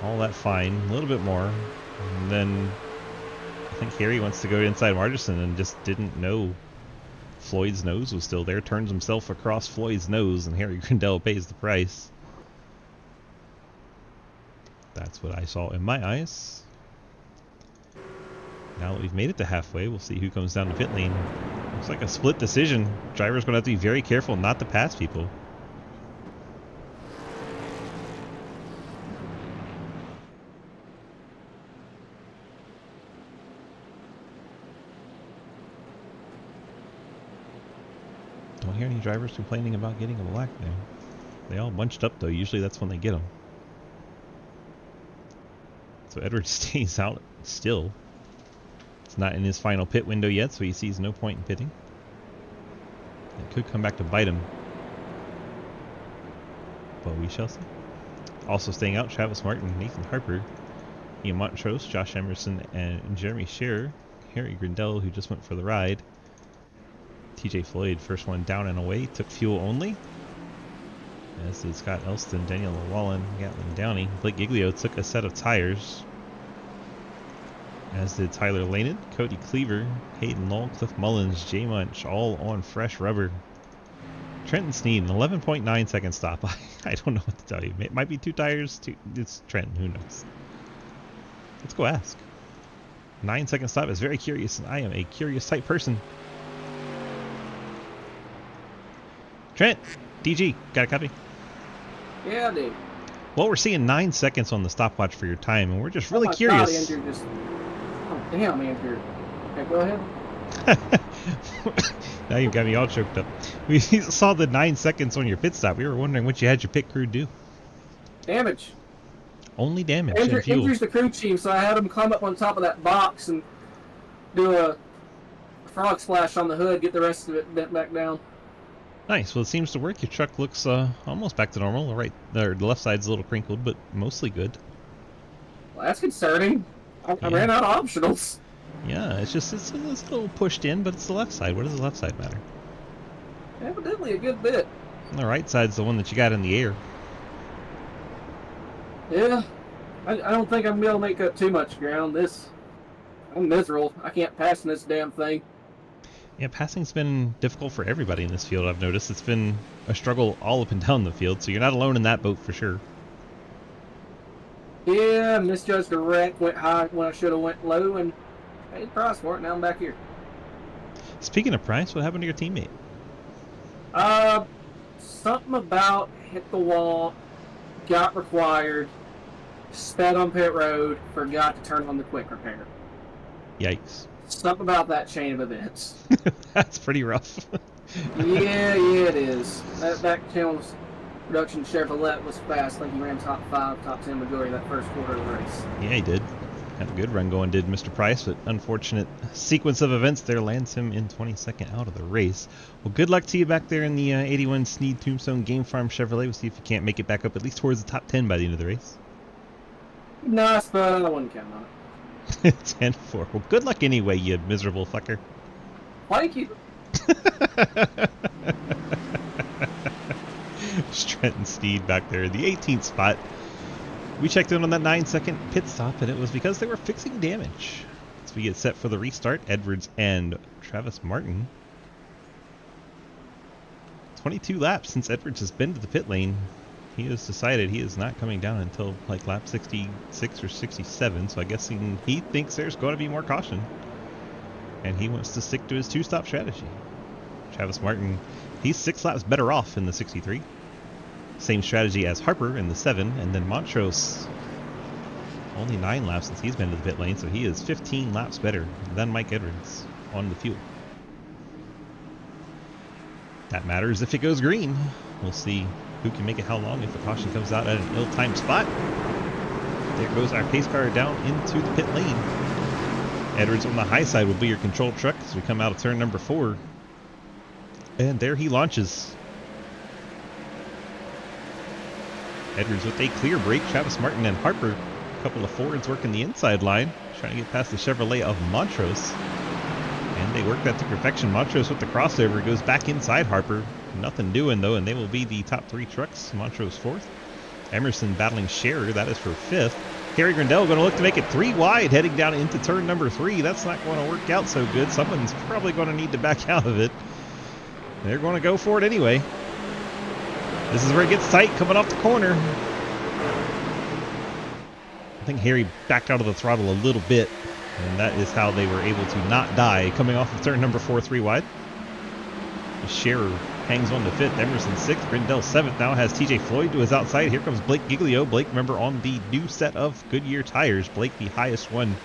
All that fine. A little bit more. And then I think Harry wants to go inside Margerson and just didn't know Floyd's nose was still there. Turns himself across Floyd's nose and Harry Grindell pays the price. That's what I saw in my eyes. Now that we've made it to halfway, we'll see who comes down the pit lane. Looks like a split decision. Driver's going to have to be very careful not to pass people. Don't hear any drivers complaining about getting a black now. They all bunched up though. Usually that's when they get them. So Edwards stays out still. It's not in his final pit window yet, so he sees no point in pitting. It could come back to bite him. But we shall see. Also staying out, Travis Martin, Nathan Harper, Ian Montrose, Josh Emerson, and Jeremy Scherer. Harry Grindell, who just went for the ride. TJ Floyd, first one down and away, took fuel only. As did Scott Elston, Daniel Llewellyn, Gatlin Downey. Blake Giglio took a set of tires. As did Tyler Lehman, Cody Cleaver, Hayden Lowell, Cliff Mullins, J Munch, all on fresh rubber. Trenton Sneed, an 11.9 second stop. I don't know what to tell you. It might be 2 tires. It's Trenton, who knows? Let's go ask. 9 second stop is very curious, and I am a curious type person. Trent, DG, got a copy? Yeah, dude. Well, we're seeing 9 seconds on the stopwatch for your time, and we're just really curious. Oh, damn, Andrew. Okay, go ahead. Now you've got me all choked up. We saw the 9 seconds on your pit stop. We were wondering what you had your pit crew do. Damage. Only damage and fuel. Andrew's the crew chief, so I had him climb up on top of that box and do a frog splash on the hood, get the rest of it bent back down. Nice. Well, it seems to work. Your truck looks almost back to normal. The left side's a little crinkled, but mostly good. Well, that's concerning. I ran out of optionals. Yeah, it's a little pushed in, but it's the left side. What does the left side matter? Evidently a good bit. And the right side's the one that you got in the air. Yeah. I don't think I'm going to be able to make up too much ground. I'm miserable. I can't pass in this damn thing. Yeah, passing's been difficult for everybody in this field, I've noticed. It's been a struggle all up and down the field, so you're not alone in that boat for sure. Yeah, misjudged the wreck, went high when I should have went low, and paid the price for it. Now I'm back here. Speaking of price, what happened to your teammate? Something about hit the wall, got required, sped on pit road, forgot to turn on the quick repair. Yikes. Something about that chain of events. That's pretty rough. yeah, it is. That channel's production Chevrolet was fast. I think he ran top 5, top 10 majority of that first quarter of the race. Yeah, he did. Had a good run going, did Mr. Price, but unfortunate sequence of events there lands him in 22nd out of the race. Well, good luck to you back there in the 81 Sneed Tombstone Game Farm Chevrolet. We'll see if you can't make it back up at least towards the top 10 by the end of the race. No, I wouldn't count on it. 10-4. Well, good luck anyway, you miserable fucker. Thank you. Trenton Steed back there in the 18th spot. We checked in on that 9-second pit stop, and it was because they were fixing damage. As we get set for the restart, Edwards and Travis Martin. 22 laps since Edwards has been to the pit lane. He has decided he is not coming down until like lap 66 or 67, so I guess he thinks there's going to be more caution. And he wants to stick to his two-stop strategy. Travis Martin, he's 6 laps better off in the 63. Same strategy as Harper in the 7, and then Montrose only 9 laps since he's been to the pit lane, so he is 15 laps better than Mike Edwards on the fuel. That matters if it goes green. We'll see who can make it how long if the caution comes out at an ill-timed spot. There goes our pace car down into the pit lane. Edwards on the high side will be your control truck as we come out of turn number 4. And there he launches. Edwards with a clear break. Travis Martin and Harper, a couple of Fords working the inside line, trying to get past the Chevrolet of Montrose. And they work that to perfection. Montrose with the crossover goes back inside Harper. Nothing doing though, and they will be the top 3 trucks. Montrose 4th. Emerson battling Scherer, that is for 5th. Harry Grindell going to look to make it 3 wide heading down into turn number 3. That's not going to work out so good. Someone's probably going to need to back out of it. They're going to go for it anyway. This is where it gets tight coming off the corner. I think Harry backed out of the throttle a little bit, and that is how they were able to not die coming off of turn number 4 3 wide. Scherer hangs on to 5th, Emerson 6th, Grindell 7th now has TJ Floyd to his outside. Here comes Blake Giglio. Blake, remember, on the new set of Goodyear tires. Blake, the highest one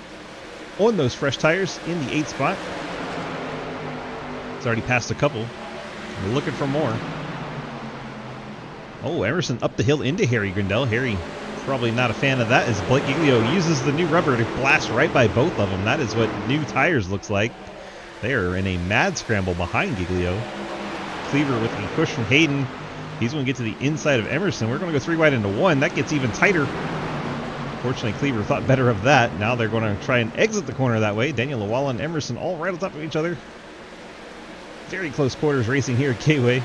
on those fresh tires in the 8th spot. He's already passed a couple. We're looking for more. Oh, Emerson up the hill into Harry Grindell. Harry probably not a fan of that as Blake Giglio uses the new rubber to blast right by both of them. That is what new tires looks like. They are in a mad scramble behind Giglio. Cleaver with a push from Hayden. He's going to get to the inside of Emerson. We're going to go 3 wide into 1. That gets even tighter. Fortunately, Cleaver thought better of that. Now they're going to try and exit the corner that way. Daniel Lawala and Emerson all right on top of each other. Very close quarters racing here at Gateway.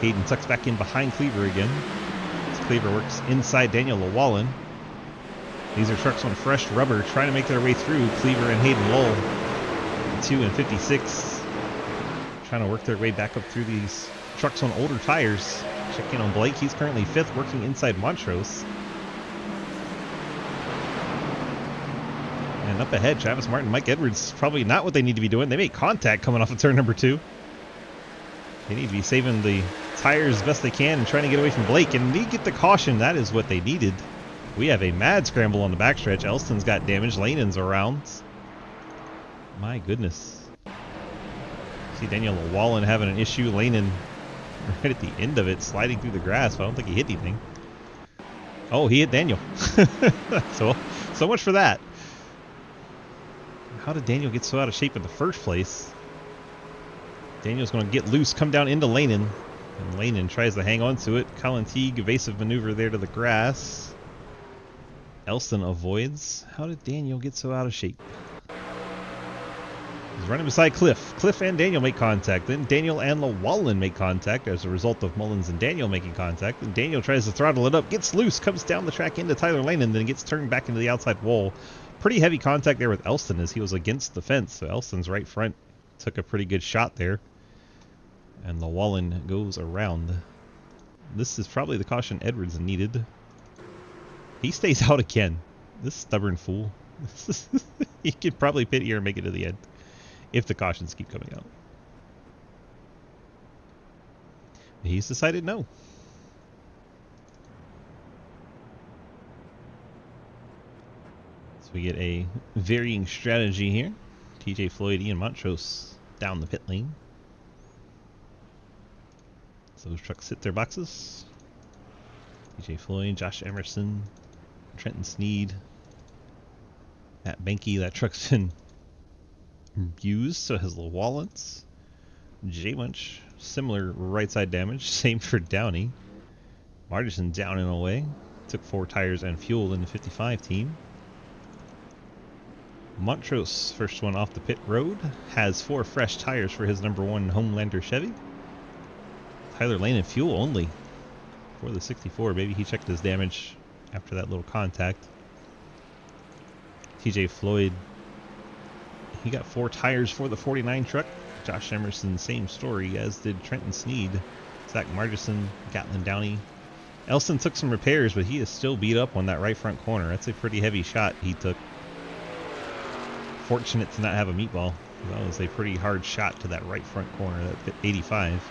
Hayden tucks back in behind Cleaver again. As Cleaver works inside Daniel Llewellyn. These are trucks on fresh rubber trying to make their way through Cleaver and Hayden Lowell. 2 and 56. Trying to work their way back up through these trucks on older tires. Check in on Blake. He's currently 5th working inside Montrose. And up ahead, Travis Martin, Mike Edwards, probably not what they need to be doing. They make contact coming off of turn number 2. They need to be saving the tires as best they can and trying to get away from Blake. And they get the caution. That is what they needed. We have a mad scramble on the backstretch. Elston's got damage. Lanon's around. My goodness. See Daniel Wallen having an issue. Lanon right at the end of it, sliding through the grass. But I don't think he hit anything. Oh, he hit Daniel. So much for that. How did Daniel get so out of shape in the first place? Daniel's going to get loose, come down into Lanon. And Lanon tries to hang on to it. Colin Teague, evasive maneuver there to the grass. Elston avoids. How did Daniel get so out of shape? He's running beside Cliff. Cliff and Daniel make contact. Then Daniel and Llewellyn make contact as a result of Mullins and Daniel making contact. And Daniel tries to throttle it up, gets loose, comes down the track into Tyler Lanon, then gets turned back into the outside wall. Pretty heavy contact there with Elston as he was against the fence. So Elston's right front took a pretty good shot there. And Llewellyn goes around. This is probably the caution Edwards needed. He stays out again. This stubborn fool. He could probably pit here and make it to the end if the cautions keep coming out. He's decided no. So we get a varying strategy here. TJ Floyd, Ian Montrose down the pit lane. So those trucks sit their boxes. TJ Floyd, Josh Emerson, Trenton Sneed. At Benke, that truck's been used, so it has Llewellyn's. J-Munch, similar right side damage. Same for Downey. Martinson down and away. Took 4 tires and fuel in the 55 team. Montrose, first one off the pit road, has 4 fresh tires for his number 1 Homelander Chevy. Tyler Lane and fuel only for the 64. Maybe he checked his damage after that little contact. TJ Floyd, he got 4 tires for the 49 truck. Josh Emerson, same story, as did Trenton Sneed. Zach Margison, Gatlin Downey. Elson took some repairs, but he is still beat up on that right front corner. That's a pretty heavy shot he took. Fortunate to not have a meatball. That was a pretty hard shot to that right front corner, that 85.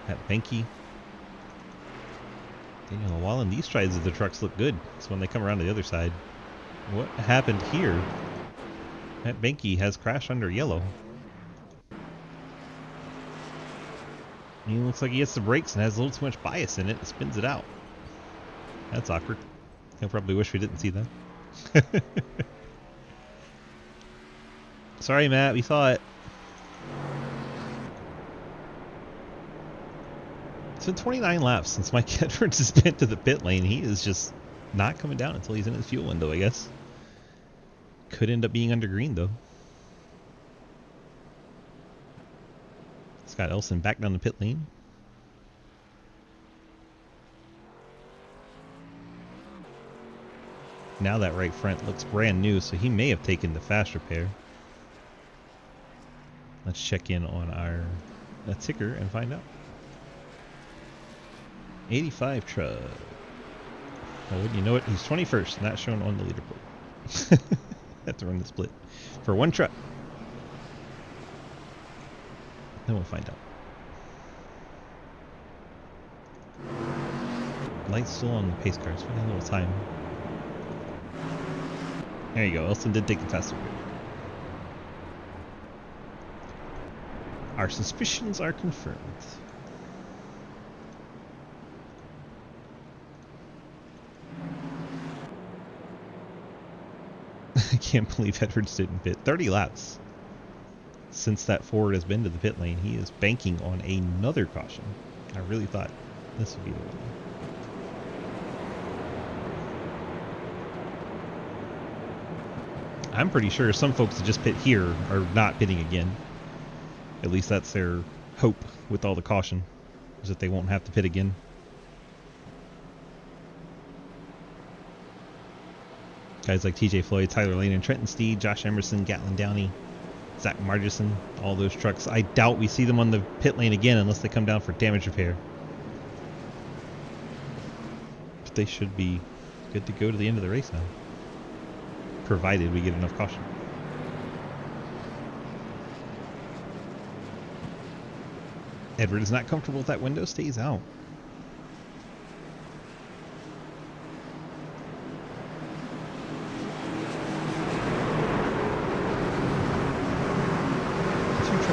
At Benke. Daniel Llewellyn, these sides of the trucks look good. So when they come around to the other side. What happened here? That Benke has crashed under yellow. He looks like he hits the brakes and has a little too much bias in it and spins it out. That's awkward. He'll probably wish we didn't see that. Sorry, Matt, we saw it. It's been 29 laps since Mike Edwards has been to the pit lane. He is just not coming down until he's in his fuel window, I guess. Could end up being under green, though. Scott Elson back down the pit lane. Now that right front looks brand new, so he may have taken the fast repair. Let's check in on our ticker and find out. 85 truck. Oh, wouldn't you know it? He's 21st, not shown on the leaderboard. Have to run the split for 1 truck. Then we'll find out. Light's still on the pace cars. We got a little time. There you go. Elson did take the fast repair. Our suspicions are confirmed. I can't believe Edwards didn't pit. 30 laps since that Ford has been to the pit lane. He is banking on another caution. I really thought this would be the one. I'm pretty sure some folks that just pit here are not pitting again. At least that's their hope with all the caution, is that they won't have to pit again. Guys like TJ Floyd, Tyler Lane, and Trenton Steed, Josh Emerson, Gatlin Downey, Zach Margison, all those trucks. I doubt we see them on the pit lane again unless they come down for damage repair. But they should be good to go to the end of the race now, provided we get enough caution. Edward is not comfortable with that window, stays out.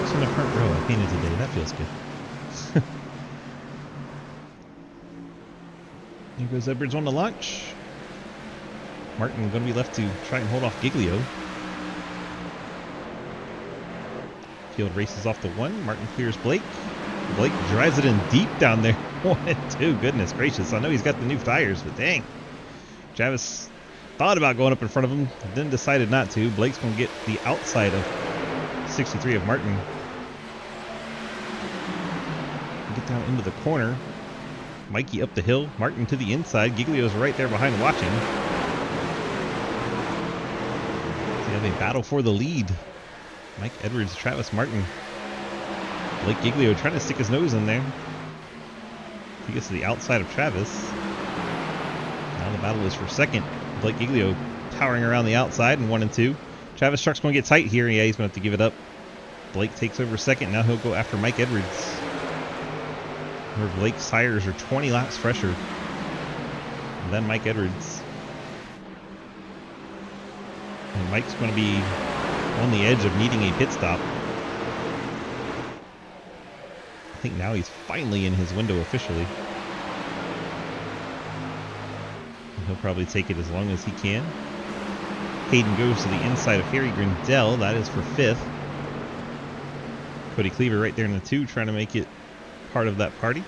In the front row, I painted today. That feels good. Here goes Edwards on the launch. Martin going to be left to try and hold off Giglio. Field races off the 1. Martin clears Blake. Blake drives it in deep down there. 1 and 2. Goodness gracious. I know he's got the new tires, but dang. Travis thought about going up in front of him, then decided not to. Blake's going to get the outside of 63 of Martin. Get down into the corner. Mikey up the hill. Martin to the inside. Giglio's right there behind watching. So yeah, they battle for the lead. Mike Edwards, Travis Martin. Blake Giglio trying to stick his nose in there. He gets to the outside of Travis. Now the battle is for second. Blake Giglio towering around the outside in 1 and 2. Travis truck's going to get tight here. Yeah, he's going to have to give it up. Blake takes over second. Now he'll go after Mike Edwards. Remember, Blake's tires are 20 laps fresher than Mike Edwards. And Mike's going to be on the edge of needing a pit stop. I think now he's finally in his window officially. He'll probably take it as long as he can. Hayden goes to the inside of Harry Grindell. That is for 5th. Cody Cleaver right there in the 2, trying to make it part of that party.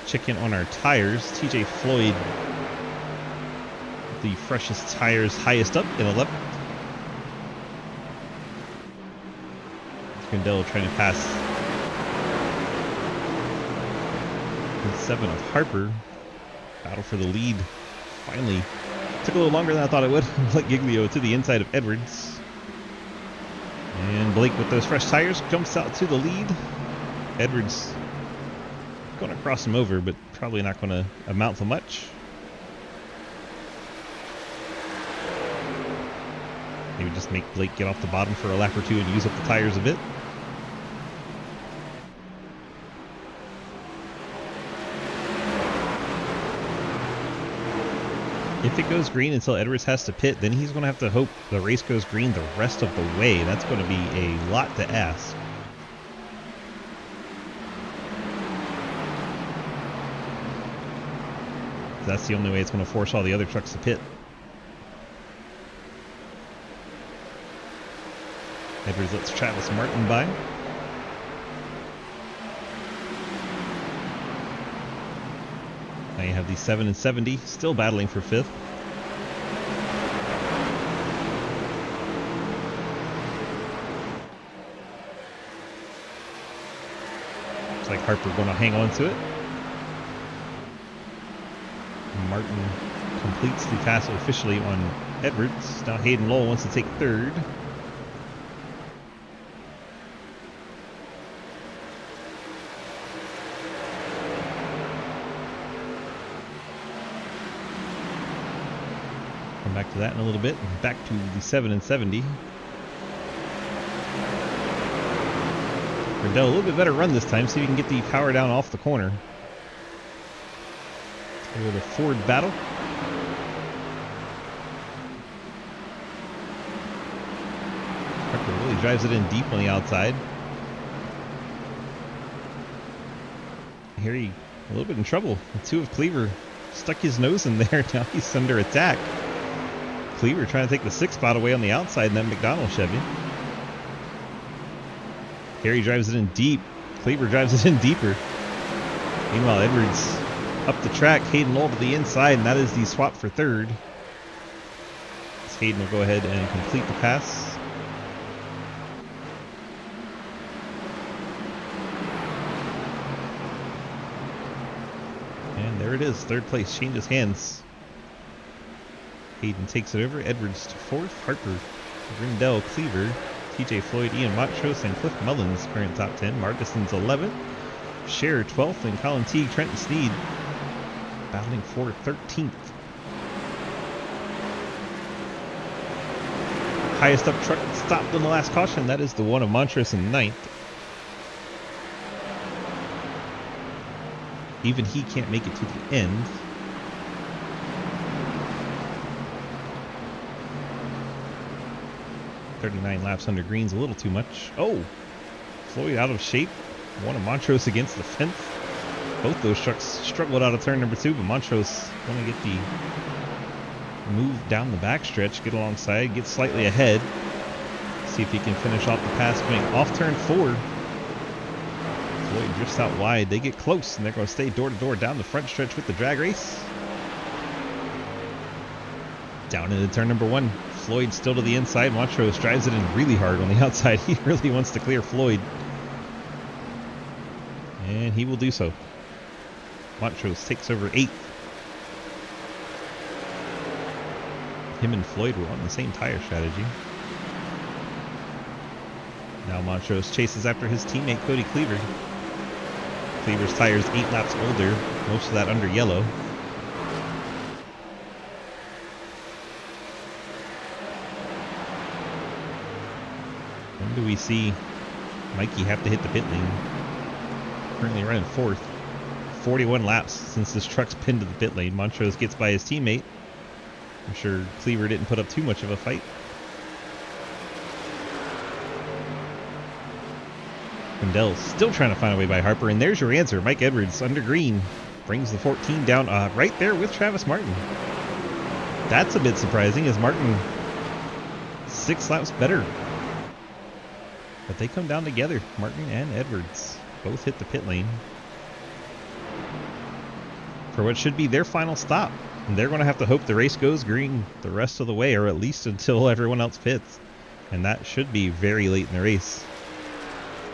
Check in on our tires. TJ Floyd, the freshest tires, highest up in 11th. Grindell trying to pass in 7 of Harper. Battle for the lead. Finally took a little longer than I thought it would. Blake Giglio to the inside of Edwards. And Blake with those fresh tires jumps out to the lead. Edwards going to cross him over, but probably not going to amount to much. Maybe just make Blake get off the bottom for a lap or 2 and use up the tires a bit. If it goes green until Edwards has to pit, then he's going to have to hope the race goes green the rest of the way. That's going to be a lot to ask. That's the only way it's going to force all the other trucks to pit. Edwards lets Travis Martin by. Now you have the 7 and 70 still battling for 5th. Looks like Harper going to hang on to it. Martin completes the pass officially on Edwards. Now Hayden Lowell wants to take 3rd. Come back to that in a little bit. Back to the 7 and 70. Grindell, a little bit better run this time, see if we can get the power down off the corner. With a Ford battle. Harper really drives it in deep on the outside. Here he a little bit in trouble. The 2 of Cleaver stuck his nose in there. Now he's under attack. Cleaver trying to take the 6th spot away on the outside in that McDonald Chevy. Harry drives it in deep. Cleaver drives it in deeper. Meanwhile, Edwards up the track. Hayden Lowell to the inside, and that is the swap for 3rd. So Hayden will go ahead and complete the pass. And there it is. 3rd place changes hands. Hayden takes it over. Edwards to 4th. Harper, Grindell, Cleaver, TJ Floyd, Ian Montrose, and Cliff Mullins current top 10. Markison's 11th. Scherer 12th, and Colin Teague, Trenton Sneed battling for 13th. Highest up truck stopped on the last caution. That is the one of Montrose in 9th. Even he can't make it to the end. .39 laps under green's a little too much. Oh, Floyd out of shape. One of Montrose against the fence. Both those trucks struggled out of turn number 2, but Montrose going to get the move down the backstretch, get alongside, get slightly ahead. See if he can finish off the pass coming off turn 4. Floyd drifts out wide. They get close, and they're going to stay door to door down the front stretch with the drag race. Down into turn number 1. Floyd still to the inside. Montrose drives it in really hard on the outside. He really wants to clear Floyd. And he will do so. Montrose takes over 8th. Him and Floyd were on the same tire strategy. Now Montrose chases after his teammate Cody Cleaver. Cleaver's tires 8 laps older, most of that under yellow. When do we see Mikey have to hit the pit lane? Currently running 4th. 41 laps since this truck's pinned to the pit lane. Montrose gets by his teammate. I'm sure Cleaver didn't put up too much of a fight. Grindell still trying to find a way by Harper, and there's your answer. Mike Edwards under green brings the 14 down right there with Travis Martin. That's a bit surprising, as Martin 6 laps better. But they come down together. Martin and Edwards both hit the pit lane for what should be their final stop. And they're going to have to hope the race goes green the rest of the way, or at least until everyone else pits. And that should be very late in the race.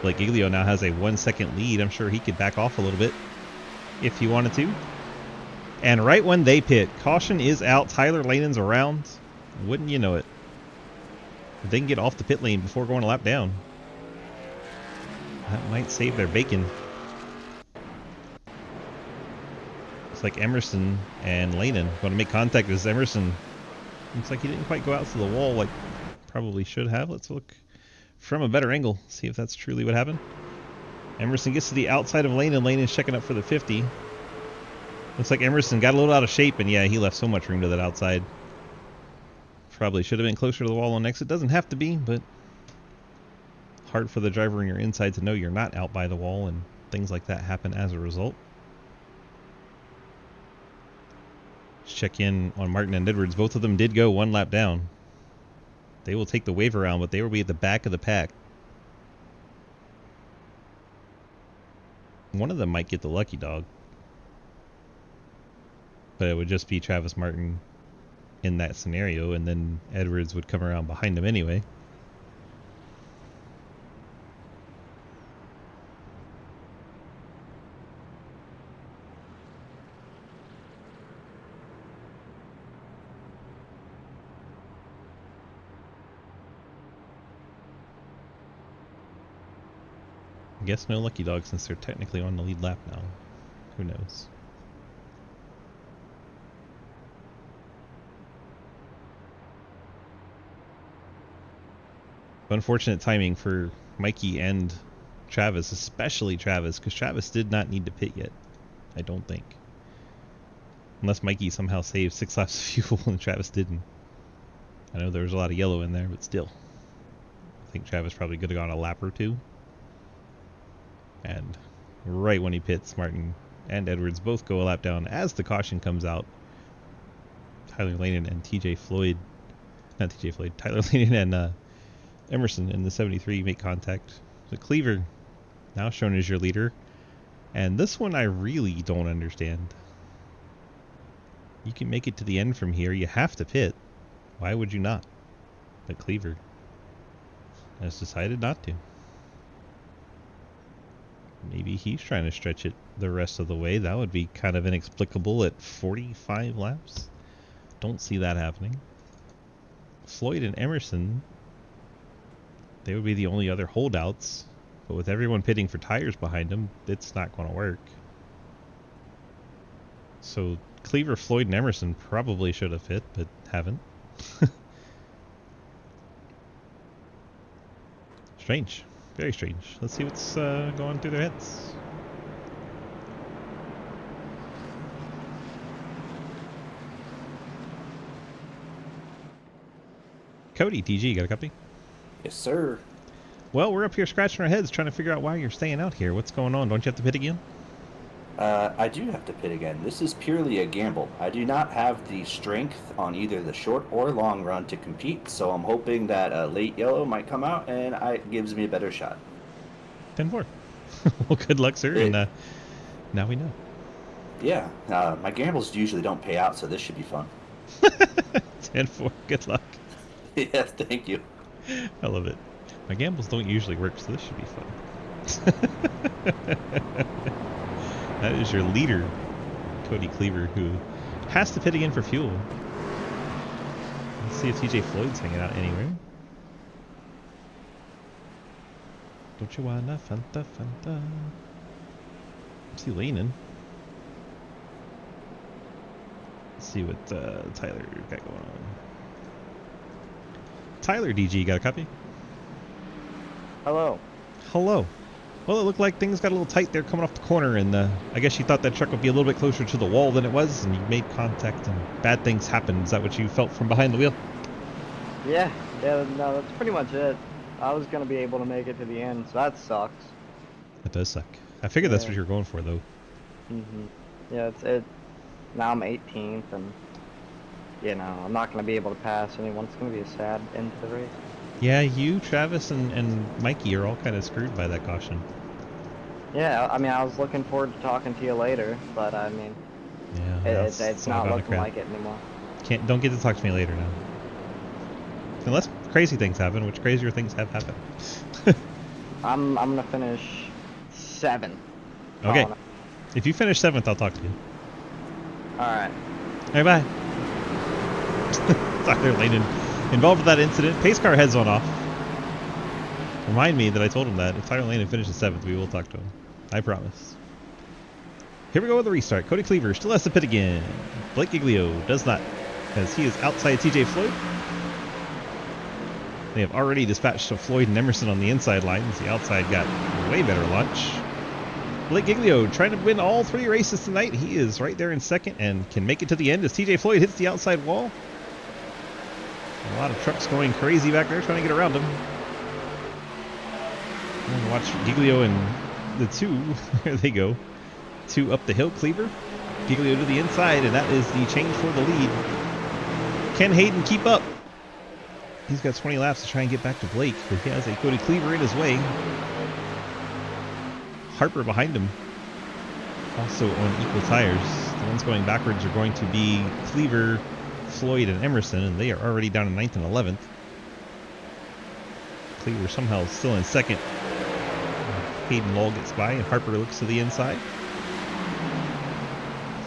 Like Giglio now has a 1 second lead. I'm sure he could back off a little bit if he wanted to. And right when they pit, caution is out. Tyler Lanon's around. Wouldn't you know it? If they can get off the pit lane before going a lap down, that might save their bacon. It's like Emerson and Lanon going to make contact as Emerson. Looks like he didn't quite go out to the wall like probably should have. Let's look from a better angle, see if that's truly what happened. Emerson gets to the outside of Lanon. Lanon's checking up for the 50. Looks like Emerson got a little out of shape, and yeah, he left so much room to that outside. Probably should have been closer to the wall on exit. Doesn't have to be, but hard for the driver on your inside to know you're not out by the wall, and things like that happen as a result. Let's check in on Martin and Edwards. Both of them did go 1 lap down. They will take the wave around, but they will be at the back of the pack. One of them might get the lucky dog, but it would just be Travis Martin in that scenario, and then Edwards would come around behind him anyway. I guess no lucky dog since they're technically on the lead lap now. Who knows? Unfortunate timing for Mikey and Travis, especially Travis, because Travis did not need to pit yet, I don't think. Unless Mikey somehow saved 6 laps of fuel and Travis didn't. I know there was a lot of yellow in there, but still. I think Travis probably could have gone a lap or two. And right when he pits, Martin and Edwards both go a lap down as the caution comes out. Tyler Lanon and Tyler Lanon and Emerson in the 73 make contact. The Cleaver now shown as your leader. And this one I really don't understand. You can make it to the end from here. You have to pit. Why would you not? But Cleaver has decided not to. Maybe he's trying to stretch it the rest of the way. That would be kind of inexplicable at 45 laps. Don't see that happening. Floyd and Emerson, they would be the only other holdouts. But with everyone pitting for tires behind them, it's not going to work. So Cleaver, Floyd, and Emerson probably should have hit, but haven't. Strange. Very strange. Let's see what's going through their heads. Cody, TG, got a copy? Yes, sir. Well, we're up here scratching our heads trying to figure out why you're staying out here. What's going on? Don't you have to pit again? I do have to pit again. This is purely a gamble. I do not have the strength on either the short or long run to compete, so I'm hoping that late yellow might come out and it gives me a better shot. 10-4. Well, good luck, sir. And now we know. Yeah, my gambles usually don't pay out, so this should be fun. 10-4. Good luck. Yes, thank you. I love it. My gambles don't usually work, so this should be fun. That is your leader, Cody Cleaver, who has to pit again for fuel. Let's see if TJ Floyd's hanging out anywhere. Don't you wanna Fanta Fanta? See Lanon. Let's see what Tyler got going on. Tyler, DG, got a copy? Hello. Hello. Well, it looked like things got a little tight there coming off the corner, and I guess you thought that truck would be a little bit closer to the wall than it was, and you made contact, and bad things happened. Is that what you felt from behind the wheel? Yeah, no, that's pretty much it. I was going to be able to make it to the end, so that sucks. That does suck. I figured that's what you were going for, though. Yeah, now I'm 18th, and you know, I'm not going to be able to pass anyone. It's going to be a sad end to the race. Yeah, you, Travis, and Mikey are all kind of screwed by that caution. Yeah, I mean, I was looking forward to talking to you later, but I mean, Yeah, it's all not gone to looking crap. like it anymore. Don't get to talk to me later now. Unless crazy things happen, which crazier things have happened. I'm gonna finish 7. Okay. Oh, no. If you finish 7th, I'll talk to you. All right. All right, bye. Tyler Lane involved with that incident. Pace car heads on off. Remind me that I told him that. If Tyler Lane finishes 7th, we will talk to him. I promise. Here we go with the restart. Cody Cleaver still has to pit again. Blake Giglio does not, as he is outside TJ Floyd. They have already dispatched Floyd and Emerson on the inside lines. The outside got way better launch. Blake Giglio trying to win all 3 races tonight. He is right there in 2nd and can make it to the end as TJ Floyd hits the outside wall. A lot of trucks going crazy back there trying to get around him. And watch Giglio and the 2. There they go. 2 up the hill. Cleaver. Giglio to the inside, and that is the change for the lead. Can Hayden keep up? He's got 20 laps to try and get back to Blake, but he has a Cody Cleaver in his way. Harper behind him, also on equal tires. The ones going backwards are going to be Cleaver, Floyd, and Emerson, and they are already down in 9th and 11th. Cleaver somehow still in 2nd. Hayden Lowell gets by, and Harper looks to the inside.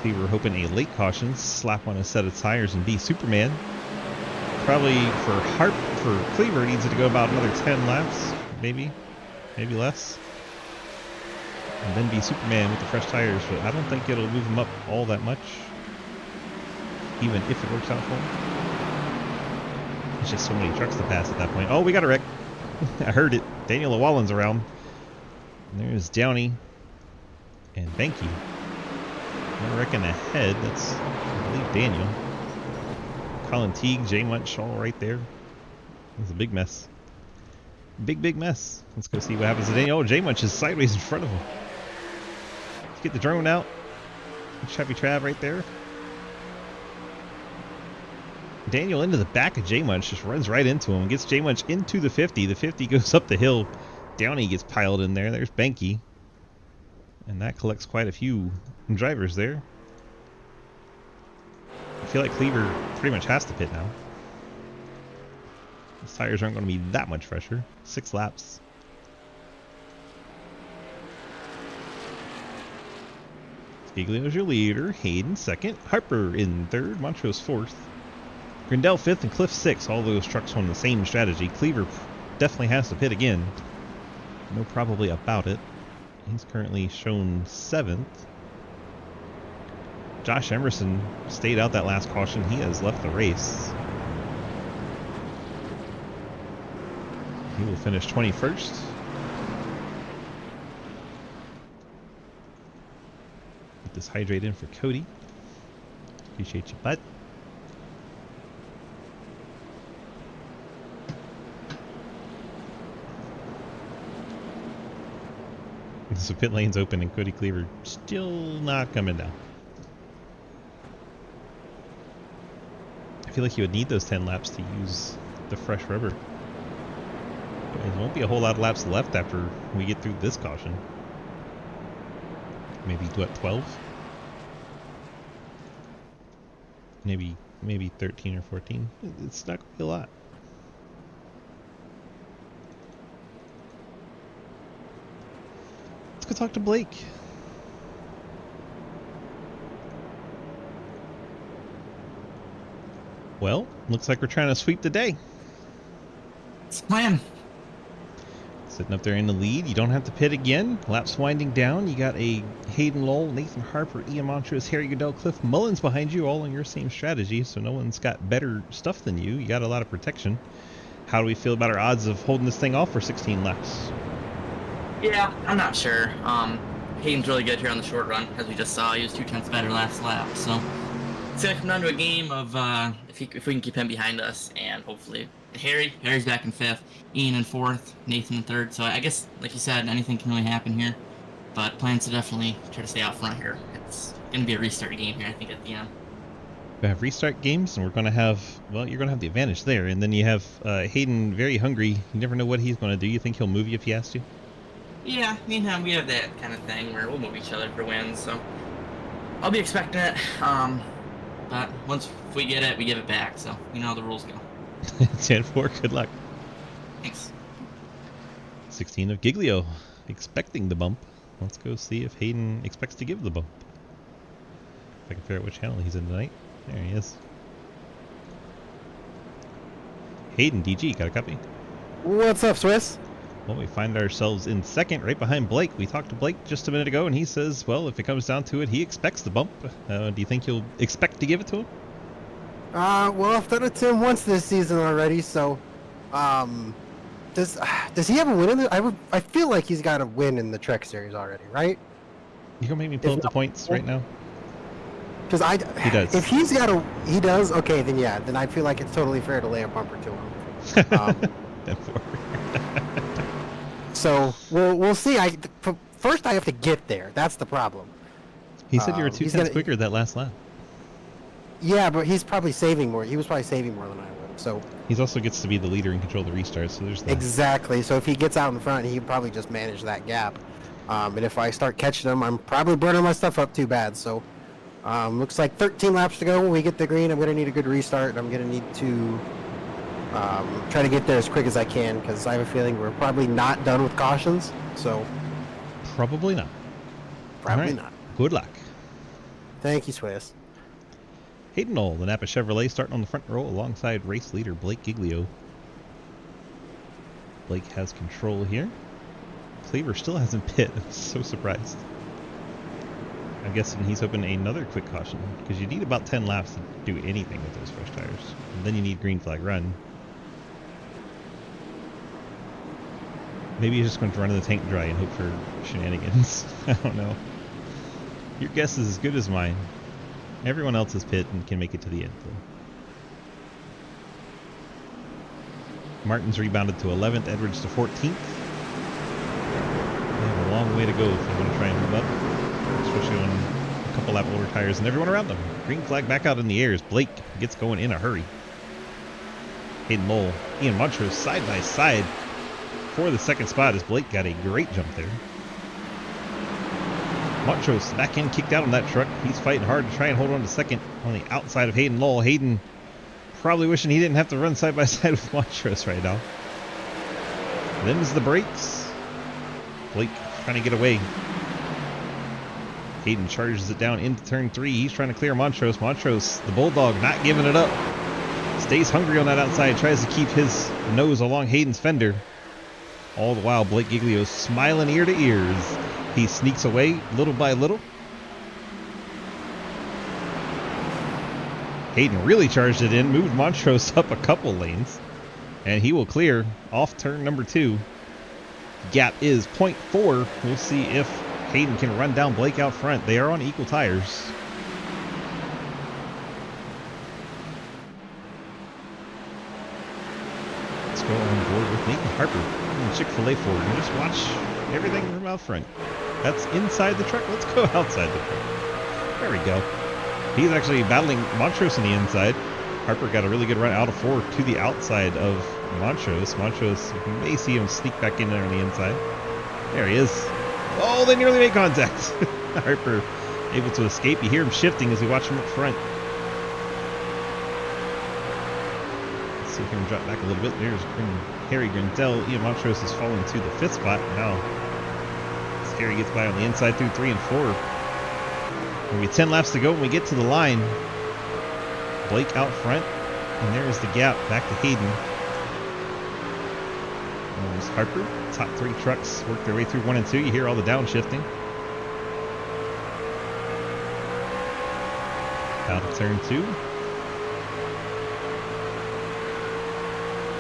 Cleaver hoping a late caution, slap on a set of tires, and be Superman. Probably for Cleaver, needs it to go about another 10 laps, maybe less. And then be Superman with the fresh tires, but I don't think it'll move him up all that much, even if it works out for him. There's just so many trucks to pass at that point. Oh, we got a wreck. I heard it. Daniel Llewellyn's around. And there's Downey and Banky. No wrecking ahead. That's, I believe, Daniel. Colin Teague, Jay Munch, all right there. It's a big mess. Big mess. Let's go see what happens to Daniel. Oh, Jay Munch is sideways in front of him. Let's get the drone out. Chevy Trav right there. Daniel into the back of Jay Munch, just runs right into him. Gets Jay Munch into the 50. The 50 goes up the hill. Downey gets piled in there. There's Banky. And that collects quite a few drivers there. I feel like Cleaver pretty much has to pit now. His tires aren't going to be that much fresher. 6 laps. Giglio's your leader. Hayden 2nd. Harper in 3rd. Montrose 4th. Grindell 5th and Cliff 6th. All those trucks on the same strategy. Cleaver definitely has to pit again. No probably about it. He's currently shown 7th. Josh Emerson stayed out that last caution. He has left the race. He will finish 21st. Get this hydrate in for Cody. Appreciate you, bud. So pit lane's open and Cody Cleaver still not coming down. I feel like you would need those 10 laps to use the fresh rubber. There won't be a whole lot of laps left after we get through this caution. Maybe what, 12? Maybe 13 or 14. It's not going to be a lot. Let's go talk to Blake. Well, looks like we're trying to sweep the day. It's the plan. Sitting up there in the lead. You don't have to pit again. Laps winding down. You got a Hayden Lowell, Nathan Harper, Ian Montrose, Harry Goodell, Cliff Mullins behind you, all on your same strategy, so no one's got better stuff than you. You got a lot of protection. How do we feel about our odds of holding this thing off for 16 laps? Yeah, I'm not sure. Hayden's really good here on the short run, as we just saw. He was 2/10 better last lap, so it's gonna come down to a game of if we can keep him behind us, and hopefully Harry's back in 5th, Ian in 4th, Nathan in 3rd. So I guess, like you said, anything can really happen here, but plans to definitely try to stay out front here. It's gonna be a restart game here, I think, at the end. We have restart games, and we're going to have, well, you're going to have the advantage there. And then you have Hayden very hungry. You never know what he's going to do. You think he'll move you if he has to? Yeah, me and him, we have that kind of thing where we'll move each other for wins, so I'll be expecting it. But once we get it, we give it back, so you know how the rules go. 10-4, good luck. Thanks. 16 of Giglio, expecting the bump. Let's go see if Hayden expects to give the bump. If I can figure out which channel he's in tonight. There he is. Hayden, DG, got a copy? What's up, Swiss? Well, we find ourselves in second, right behind Blake. We talked to Blake just a minute ago, and he says, well, if it comes down to it, he expects the bump. Do you think you'll expect to give it to him? Well, I've done it to him once this season already, so, does he have a win in the, I feel like he's got a win in the Trek series already, right? You gonna make me pull up the points right now? Because He does. If he does, okay, then yeah, then I feel like it's totally fair to lay a bumper to him. So we'll see. First I have to get there. That's the problem. He said you were 2/10 quicker that last lap. Yeah, but he's probably saving more. He was probably saving more than I would. So he also gets to be the leader and control the restart. So there's that. Exactly. So if he gets out in front, he can probably just manage that gap. And if I start catching him, I'm probably burning my stuff up too bad. So looks like 13 laps to go. When we get the green, I'm gonna need a good restart. I'm gonna need to try to get there as quick as I can because I have a feeling we're probably not done with cautions. So probably not. Probably not. Good luck. Thank you, Swiss. Hayden Knoll, the Napa Chevrolet, starting on the front row alongside race leader Blake Giglio. Blake has control here. Cleaver still hasn't pit. I'm so surprised. I'm guessing he's hoping another quick caution because you need about 10 laps to do anything with those fresh tires. And then you need green flag run. Maybe he's just going to run the tank dry and hope for shenanigans. I don't know. Your guess is as good as mine. Everyone else is pit and can make it to the end, though. Martin's rebounded to 11th, Edwards to 14th. They have a long way to go if they want to try and move up, especially on a couple lap older tires and everyone around them. Green flag back out in the air as Blake gets going in a hurry. Hayden Lowell, Ian Montrose side by side for the second spot as Blake got a great jump there. Montrose back in, kicked out on that truck. He's fighting hard to try and hold on to second on the outside of Hayden Lowell. Hayden probably wishing he didn't have to run side by side with Montrose right now. Them's the brakes. Blake trying to get away. Hayden charges it down into turn 3. He's trying to clear Montrose. Montrose, the Bulldog, not giving it up. Stays hungry on that outside. Tries to keep his nose along Hayden's fender. All the while, Blake Giglio smiling ear to ears. He sneaks away little by little. Hayden really charged it in, moved Montrose up a couple lanes, and he will clear off turn number 2. Gap is 0.4. We'll see if Hayden can run down Blake out front. They are on equal tires. Let's go on board with Nathan Harper from Chick-fil-A Ford and just watch everything from out front. That's inside the truck. Let's go outside the truck. There we go. He's actually battling Montrose on the inside. Harper got a really good run out of 4 to the outside of Montrose. Montrose, you may see him sneak back in there on the inside. There he is. Oh, they nearly made contact. Harper able to escape. You hear him shifting as we watch him up front. Let's see if he can drop back a little bit. There's Harry Grindell. Ian Montrose is falling to the 5th spot now. Harry gets by on the inside through 3 and 4. Maybe 10 laps to go when we get to the line. Blake out front, and there's the gap back to Hayden. There's Harper. Top 3 trucks work their way through 1 and 2. You hear all the downshifting. Out of turn 2.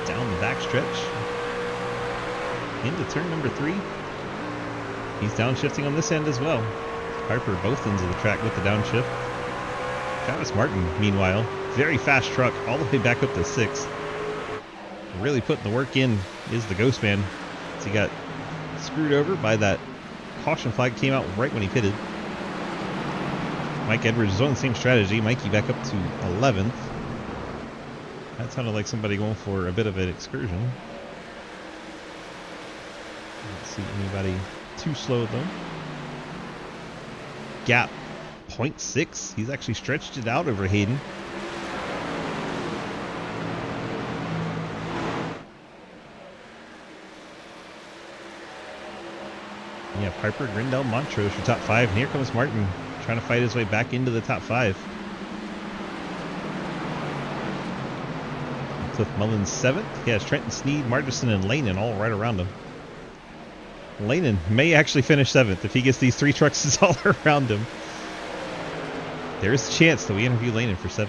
Down the backstretch. Into turn number 3. He's downshifting on this end as well. Harper both ends of the track with the downshift. Travis Martin, meanwhile, very fast truck all the way back up to 6th. Really putting the work in is the Ghost Man. So he got screwed over by that caution flag, came out right when he pitted. Mike Edwards is on the same strategy. Mikey back up to 11th. That sounded like somebody going for a bit of an excursion. Don't see anybody too slow though. Gap 0.6. He's actually stretched it out over Hayden. Yeah, Piper, Grindel, Montrose for top 5. And here comes Martin trying to fight his way back into the top 5. Cliff Mullins 7th. He has Trenton, Sneed, Margerson, and Lanen all right around him. Lanen may actually finish 7th if he gets these 3 trucks all around him. There is a chance that we interview Lanen for 7th.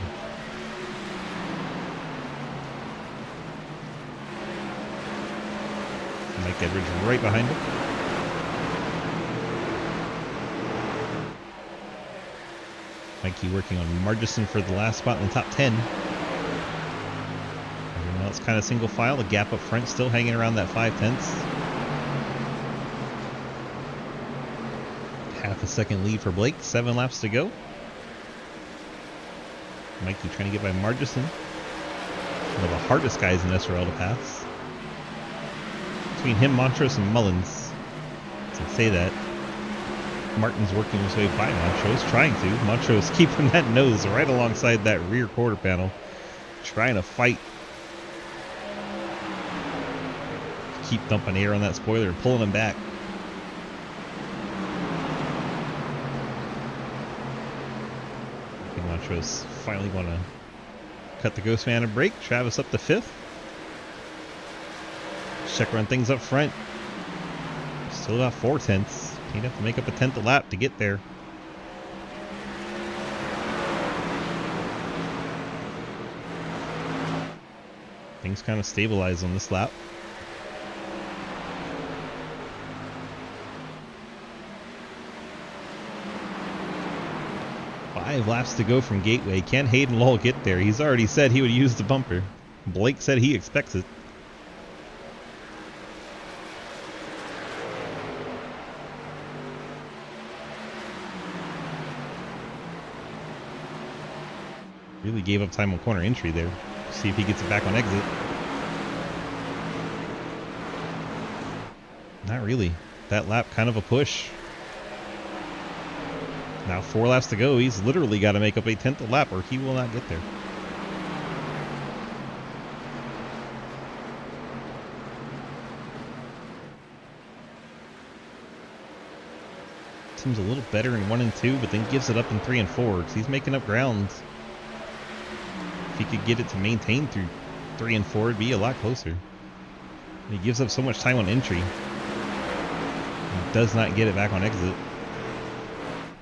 Mike Edwards right behind him. Mikey working on Margerson for the last spot in the top 10. Everyone else kind of single file. The gap up front still hanging around that 5/10. Half a second lead for Blake. 7 laps to go. Mikey trying to get by Margerson. One of the hardest guys in SRL to pass. Between him, Montrose, and Mullins. So say that. Martin's working his way by Montrose, trying to. Montrose keeping that nose right alongside that rear quarter panel. Trying to fight. Keep dumping air on that spoiler and pulling him back. I think Montrose finally going to cut the Ghost Man a break. Travis up to 5th. Check run things up front. Still about 4/10. He'd have to make up a 10th a lap to get there. Things kind of stabilize on this lap. Five laps to go from Gateway. Can Hayden Lowell get there? He's already said he would use the bumper. Blake said he expects it. Really gave up time on corner entry there. See if he gets it back on exit. Not really. That lap kind of a push. Now 4 laps to go. He's literally got to make up a 10th a lap or he will not get there. Seems a little better in 1 and 2, but then gives it up in 3 and 4 because he's making up ground. If he could get it to maintain through 3 and 4, it'd be a lot closer. He gives up so much time on entry. He does not get it back on exit.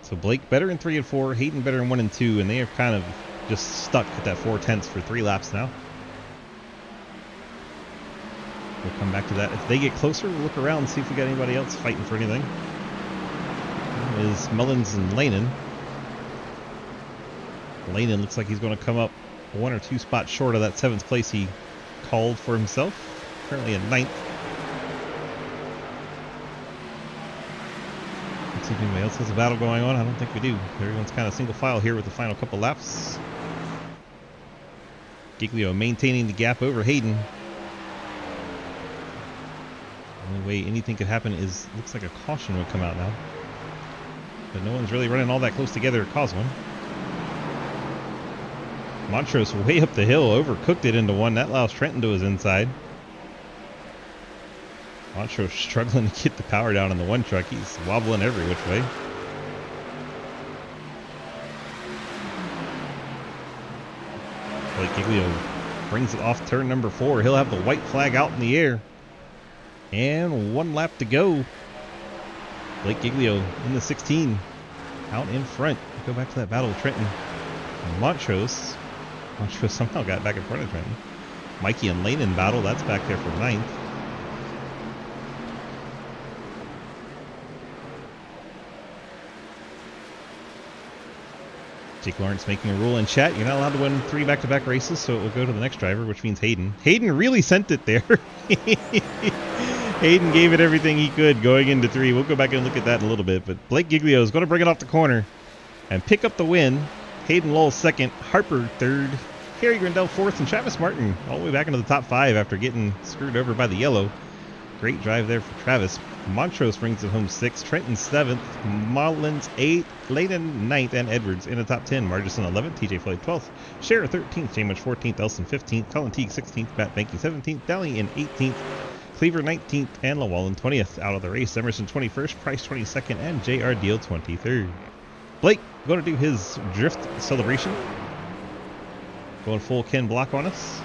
So Blake better in 3 and 4, Hayden better in 1 and 2, and they are kind of just stuck at that 4/10 for 3 laps now. We'll come back to that. If they get closer, we'll look around and see if we got anybody else fighting for anything. Is Mullins and Lanen. Lanen looks like he's going to come up 1 or 2 spots short of that 7th place he called for himself. Currently in 9th. Let's see if anybody else has a battle going on. I don't think we do. Everyone's kind of single file here with the final couple laps. Giglio maintaining the gap over Hayden. The only way anything could happen is, looks like a caution would come out now. But no one's really running all that close together to cause one. Montrose way up the hill, overcooked it into 1. That allows Trenton to his inside. Montrose struggling to get the power down in the 1 truck. He's wobbling every which way. Blake Giglio brings it off turn number 4. He'll have the white flag out in the air. And 1 lap to go. Blake Giglio in the 16. Out in front. Go back to that battle with Trenton. And Montrose somehow got back in front of Trenton. Mikey and Lanen battle. That's back there for 9th. Jake Lawrence making a rule in chat. You're not allowed to win 3 back-to-back races, so it will go to the next driver, which means Hayden. Hayden really sent it there. Hayden gave it everything he could going into 3. We'll go back and look at that in a little bit. But Blake Giglio is going to bring it off the corner. and pick up the win. Hayden Lowell second, Harper third, Harry Grindell fourth, and Travis Martin all the way back into the top 5 after getting screwed over by the yellow. Great drive there for Travis. Montrose brings it home 6th, Trenton 7th, Mullins 8th, Layden 9th, and Edwards in the top 10. Margison 11th, TJ Floyd 12th, Scherer 13th, J Much 14th, Elson 15th, Colin Teague 16th, Matt Banky 17th, Daly in 18th, Cleaver 19th, and Llewellyn 20th. Out of the race, Emerson 21st, Price 22nd, and JR Deal 23rd. Blake going to do his drift celebration. Going full Ken Block on us.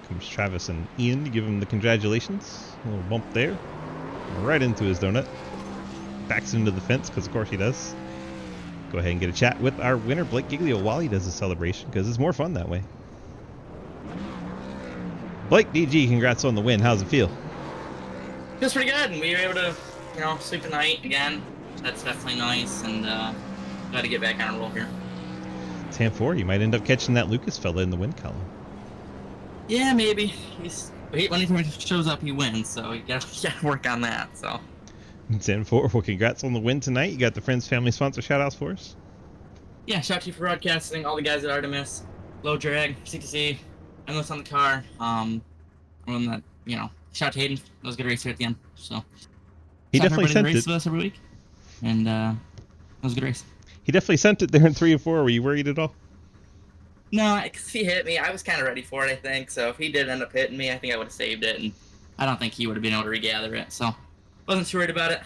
Comes Travis and Ian to give him the congratulations. A little bump there. Right into his donut. Backs into the fence, because of course he does. Go ahead and get a chat with our winner, Blake Giglio, while he does his celebration, because it's more fun that way. Blake, DG, congrats on the win. How's it feel? Feels pretty good. We were able to, sleep the night again. That's definitely nice, and got to get back on a roll here. 10-4, you might end up catching that Lucas fella in the win column. Yeah, maybe. When he shows up, he wins, so you gotta work on that. So 10-4, well, congrats on the win tonight. You got the Friends Family sponsor shout-outs for us? Yeah, shout out to you for broadcasting, all the guys at Artemis, Low Drag, CTC, Endless on the car. That, shout out to Hayden. That was a good race here at the end. So he definitely sent race it with us every week, and that was a good race. He definitely sent it there in 3 and 4. Were you worried at all? No, because he hit me. I was kind of ready for it, I think. So if he did end up hitting me, I think I would have saved it, and I don't think he would have been able to regather it. So wasn't too worried about it.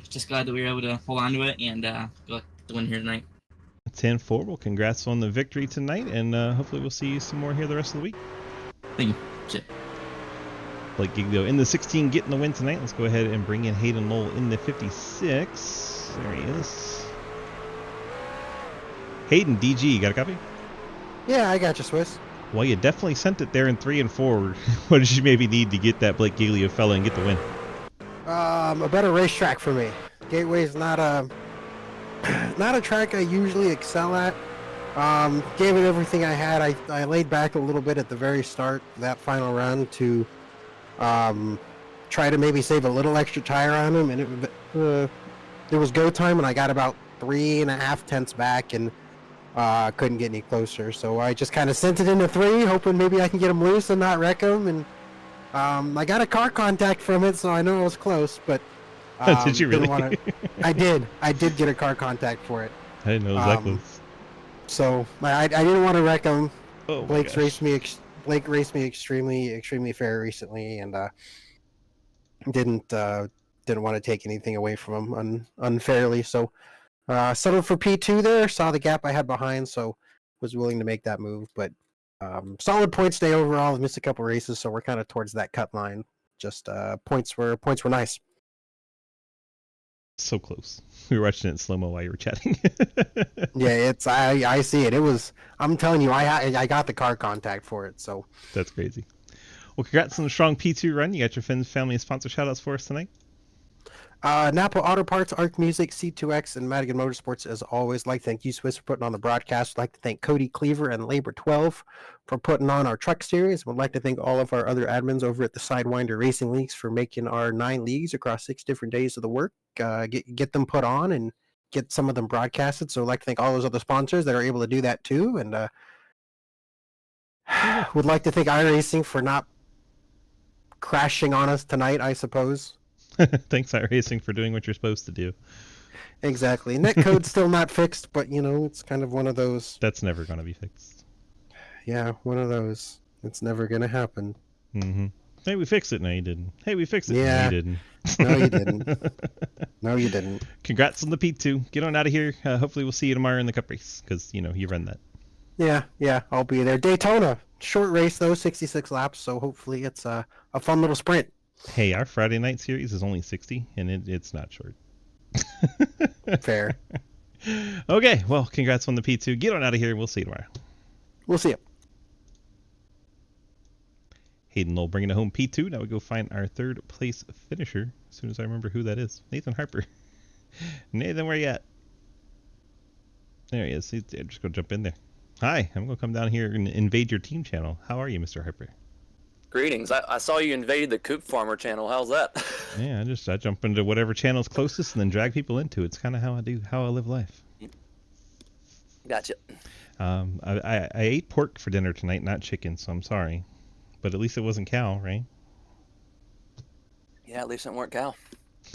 Just glad that we were able to hold on to it and go get the win here tonight. 10-4. Well, congrats on the victory tonight, and hopefully we'll see you some more here the rest of the week. Thank you. Shit. Blake Giglio in the 16 getting the win tonight. Let's go ahead and bring in Hayden Lowell in the 56. There he is. Hayden, DG, got a copy? Yeah, I got you, Swiss. Well, you definitely sent it there in 3 and 4. What did you maybe need to get that Blake Giglio fella and get the win? A better racetrack for me. Gateway's not a track I usually excel at. Gave it everything I had. I laid back a little bit at the very start of that final run to try to maybe save a little extra tire on him, and it was go time, and I got about 3.5 tenths back, and couldn't get any closer. So I just kind of sent it into 3, hoping maybe I can get him loose and not wreck him, and I got a car contact from it, so I know I was close, but did you really? I did get a car contact for it. I didn't know it was that close. So I didn't want to wreck him. Oh, Blake raced me extremely fair recently, and didn't want to take anything away from him unfairly. So settled for P2 there. Saw the gap I had behind, so was willing to make that move. But solid points day overall. Missed a couple races, so we're kind of towards that cut line. Just points were nice. So close. We were watching it in slow-mo while you were chatting. Yeah, I see it. It was, I'm telling you, I got the car contact for it, so. That's crazy. Well, congrats on the strong P2 run. You got your Friends Family sponsor shout-outs for us tonight? Napa Auto Parts, Arc Music, C2X, and Madigan Motorsports, as always. Like to thank you, Swiss, for putting on the broadcast. I'd like to thank Cody Cleaver and Labor 12 for putting on our truck series. Would like to thank all of our other admins over at the Sidewinder Racing Leagues for making our 9 leagues across 6 different days of the work. Get them put on and get some of them broadcasted. So I'd like to thank all those other sponsors that are able to do that too. And would like to thank iRacing for not crashing on us tonight, I suppose. Thanks, iRacing, for doing what you're supposed to do. Exactly. Netcode's still not fixed, but it's kind of one of those. That's never going to be fixed. Yeah, one of those. It's never going to happen. Mm-hmm. Hey, we fixed it. No, you didn't. Hey, we fixed it. Yeah. No, you didn't. No, you didn't. No, you didn't. Congrats on the P2. Get on out of here. Hopefully we'll see you tomorrow in the Cup race, because, you run that. Yeah, I'll be there. Daytona. Short race, though, 66 laps, so hopefully it's a fun little sprint. Hey, our Friday night series is only 60, and it's not short. Fair. Okay, well, congrats on the P2. Get on out of here. We'll see you tomorrow. We'll see you. Hayden Lowell bringing it home P2. Now we go find our 3rd place finisher as soon as I remember who that is. Nathan Harper. Nathan, where you at? There he is. Just go jump in there. Hi, I'm going to come down here and invade your team channel. How are you, Mr. Harper? Greetings. I saw you invaded the Coop Farmer channel. How's that? Yeah, I jump into whatever channel's closest and then drag people into it. It's kind of how I live life. Gotcha. I ate pork for dinner tonight, not chicken, so I'm sorry. But at least it wasn't cow, right? Yeah, at least it weren't cow.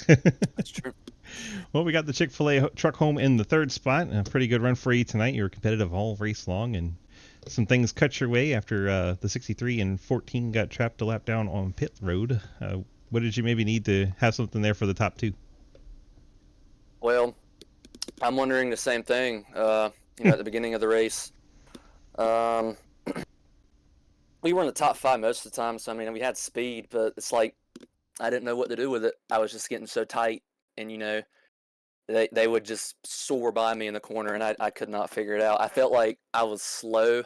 That's true. Well, we got the Chick-fil-A truck home in the third spot. A pretty good run for you tonight. You were competitive all race long, and some things cut your way after the 63 and 14 got trapped a lap down on pit road. What did you maybe need to have something there for the top two? Well, I'm wondering the same thing. At the beginning of the race, we were in the top 5 most of the time. So I mean, we had speed, but it's like I didn't know what to do with it. I was just getting so tight, and they would just soar by me in the corner, and I could not figure it out. I felt like I was slow,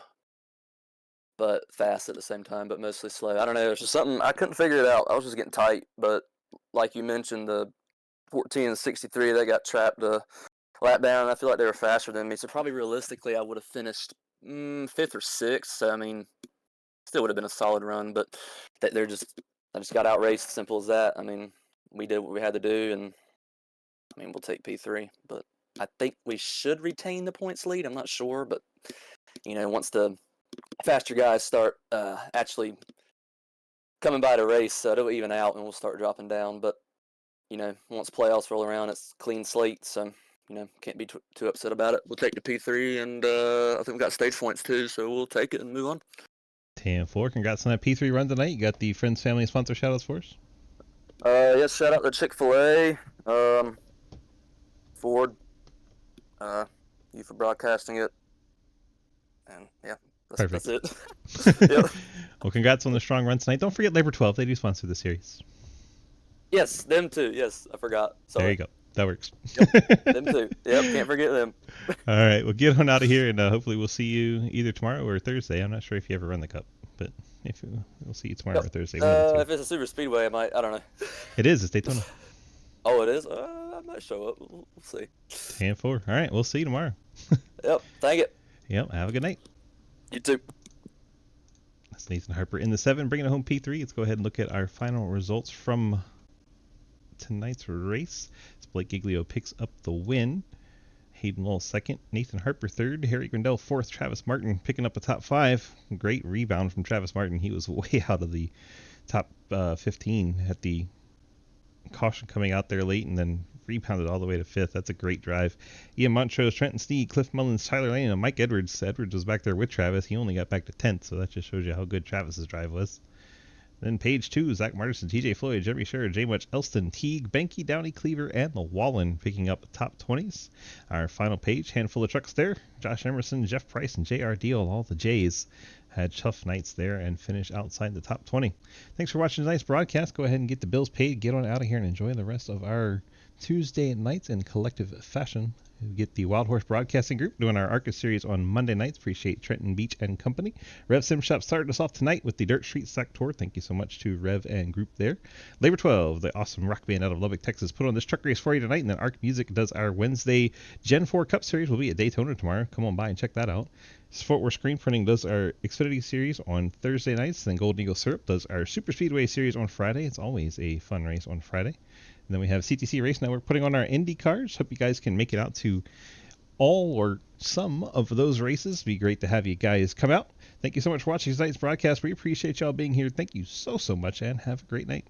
but fast at the same time, but mostly slow. I don't know. There's just something I couldn't figure it out. I was just getting tight, but like you mentioned, the 14 and 63, they got trapped a lap down. I feel like they were faster than me, so probably realistically, I would have finished 5th or 6th. So I mean, still would have been a solid run, but I just got outraced. Simple as that. I mean, we did what we had to do, and I mean, we'll take P3, but I think we should retain the points lead. I'm not sure, but once the faster guys start actually coming by the race, so it'll even out and we'll start dropping down. But once playoffs roll around, it's clean slate, so can't be too upset about it. We'll take the P3, and I think we got stage points too, so we'll take it and move on. 10-4. Congrats on that P3 run tonight. You got the Friends, Family, Sponsor shoutouts for us? Yes, shout out to Chick-fil-A, Ford, you for broadcasting it, and yeah, that's it. Yep. Well, congrats on the strong run tonight. Don't forget Labor 12. They do sponsor the series. Yes, them too. Yes, I forgot. Sorry. There you go. That works. Yep, them too. Yep, can't forget them. All right, well, get on out of here, and hopefully we'll see you either tomorrow or Thursday. I'm not sure if you ever run the Cup, but we'll see you tomorrow or Thursday. If it's a super speedway, I might. I don't know. It is. It's Daytona. Oh, it is? I might show up. We'll see. 10-4. All right, we'll see you tomorrow. Yep, thank you. Yep, have a good night. You too. That's Nathan Harper in the 7, bringing it home P3. Let's go ahead and look at our final results from tonight's race. As Blake Giglio picks up the win. Hayden Lowell second, Nathan Harper third, Harry Grindell fourth, Travis Martin picking up a top 5. Great rebound from Travis Martin. He was way out of the top 15 at the caution coming out there late, and then rebounded all the way to 5th. That's a great drive. Ian Montrose, Trenton Sneed, Cliff Mullins, Tyler Lane, and Mike Edwards. Edwards was back there with Travis. He only got back to 10th, so that just shows you how good Travis's drive was. Then page 2, Zach Martinson, TJ Floyd, Jeremy Scherer, J. Much, Elston, Teague, Benke, Downey, Cleaver, and Wallen picking up top 20s. Our final page, handful of trucks there. Josh Emerson, Jeff Price, and J.R. Deal, all the J's, had tough nights there and finished outside the top 20. Thanks for watching tonight's broadcast. Go ahead and get the bills paid, get on out of here, and enjoy the rest of our Tuesday nights in collective fashion. We get the Wild Horse Broadcasting Group doing our ARCA series on Monday nights. Appreciate Trenton Beach and company. Rev Sim Shop started us off tonight with the Dirt Street Sack Tour. Thank you so much to Rev and group there. Labor 12, the awesome rock band out of Lubbock, Texas, put on this truck race for you tonight. And then ARC Music does our Wednesday Gen 4 Cup series. We'll be at Daytona tomorrow. Come on by and check that out. Fort Worth Screen Printing does our Xfinity series on Thursday nights. Then Golden Eagle Syrup does our Super Speedway series on Friday. It's always a fun race on Friday. And then we have CTC Race Network putting on our Indy cars. Hope you guys can make it out to all or some of those races. It'd be great to have you guys come out. Thank you so much for watching tonight's broadcast. We appreciate y'all being here. Thank you so much, and have a great night.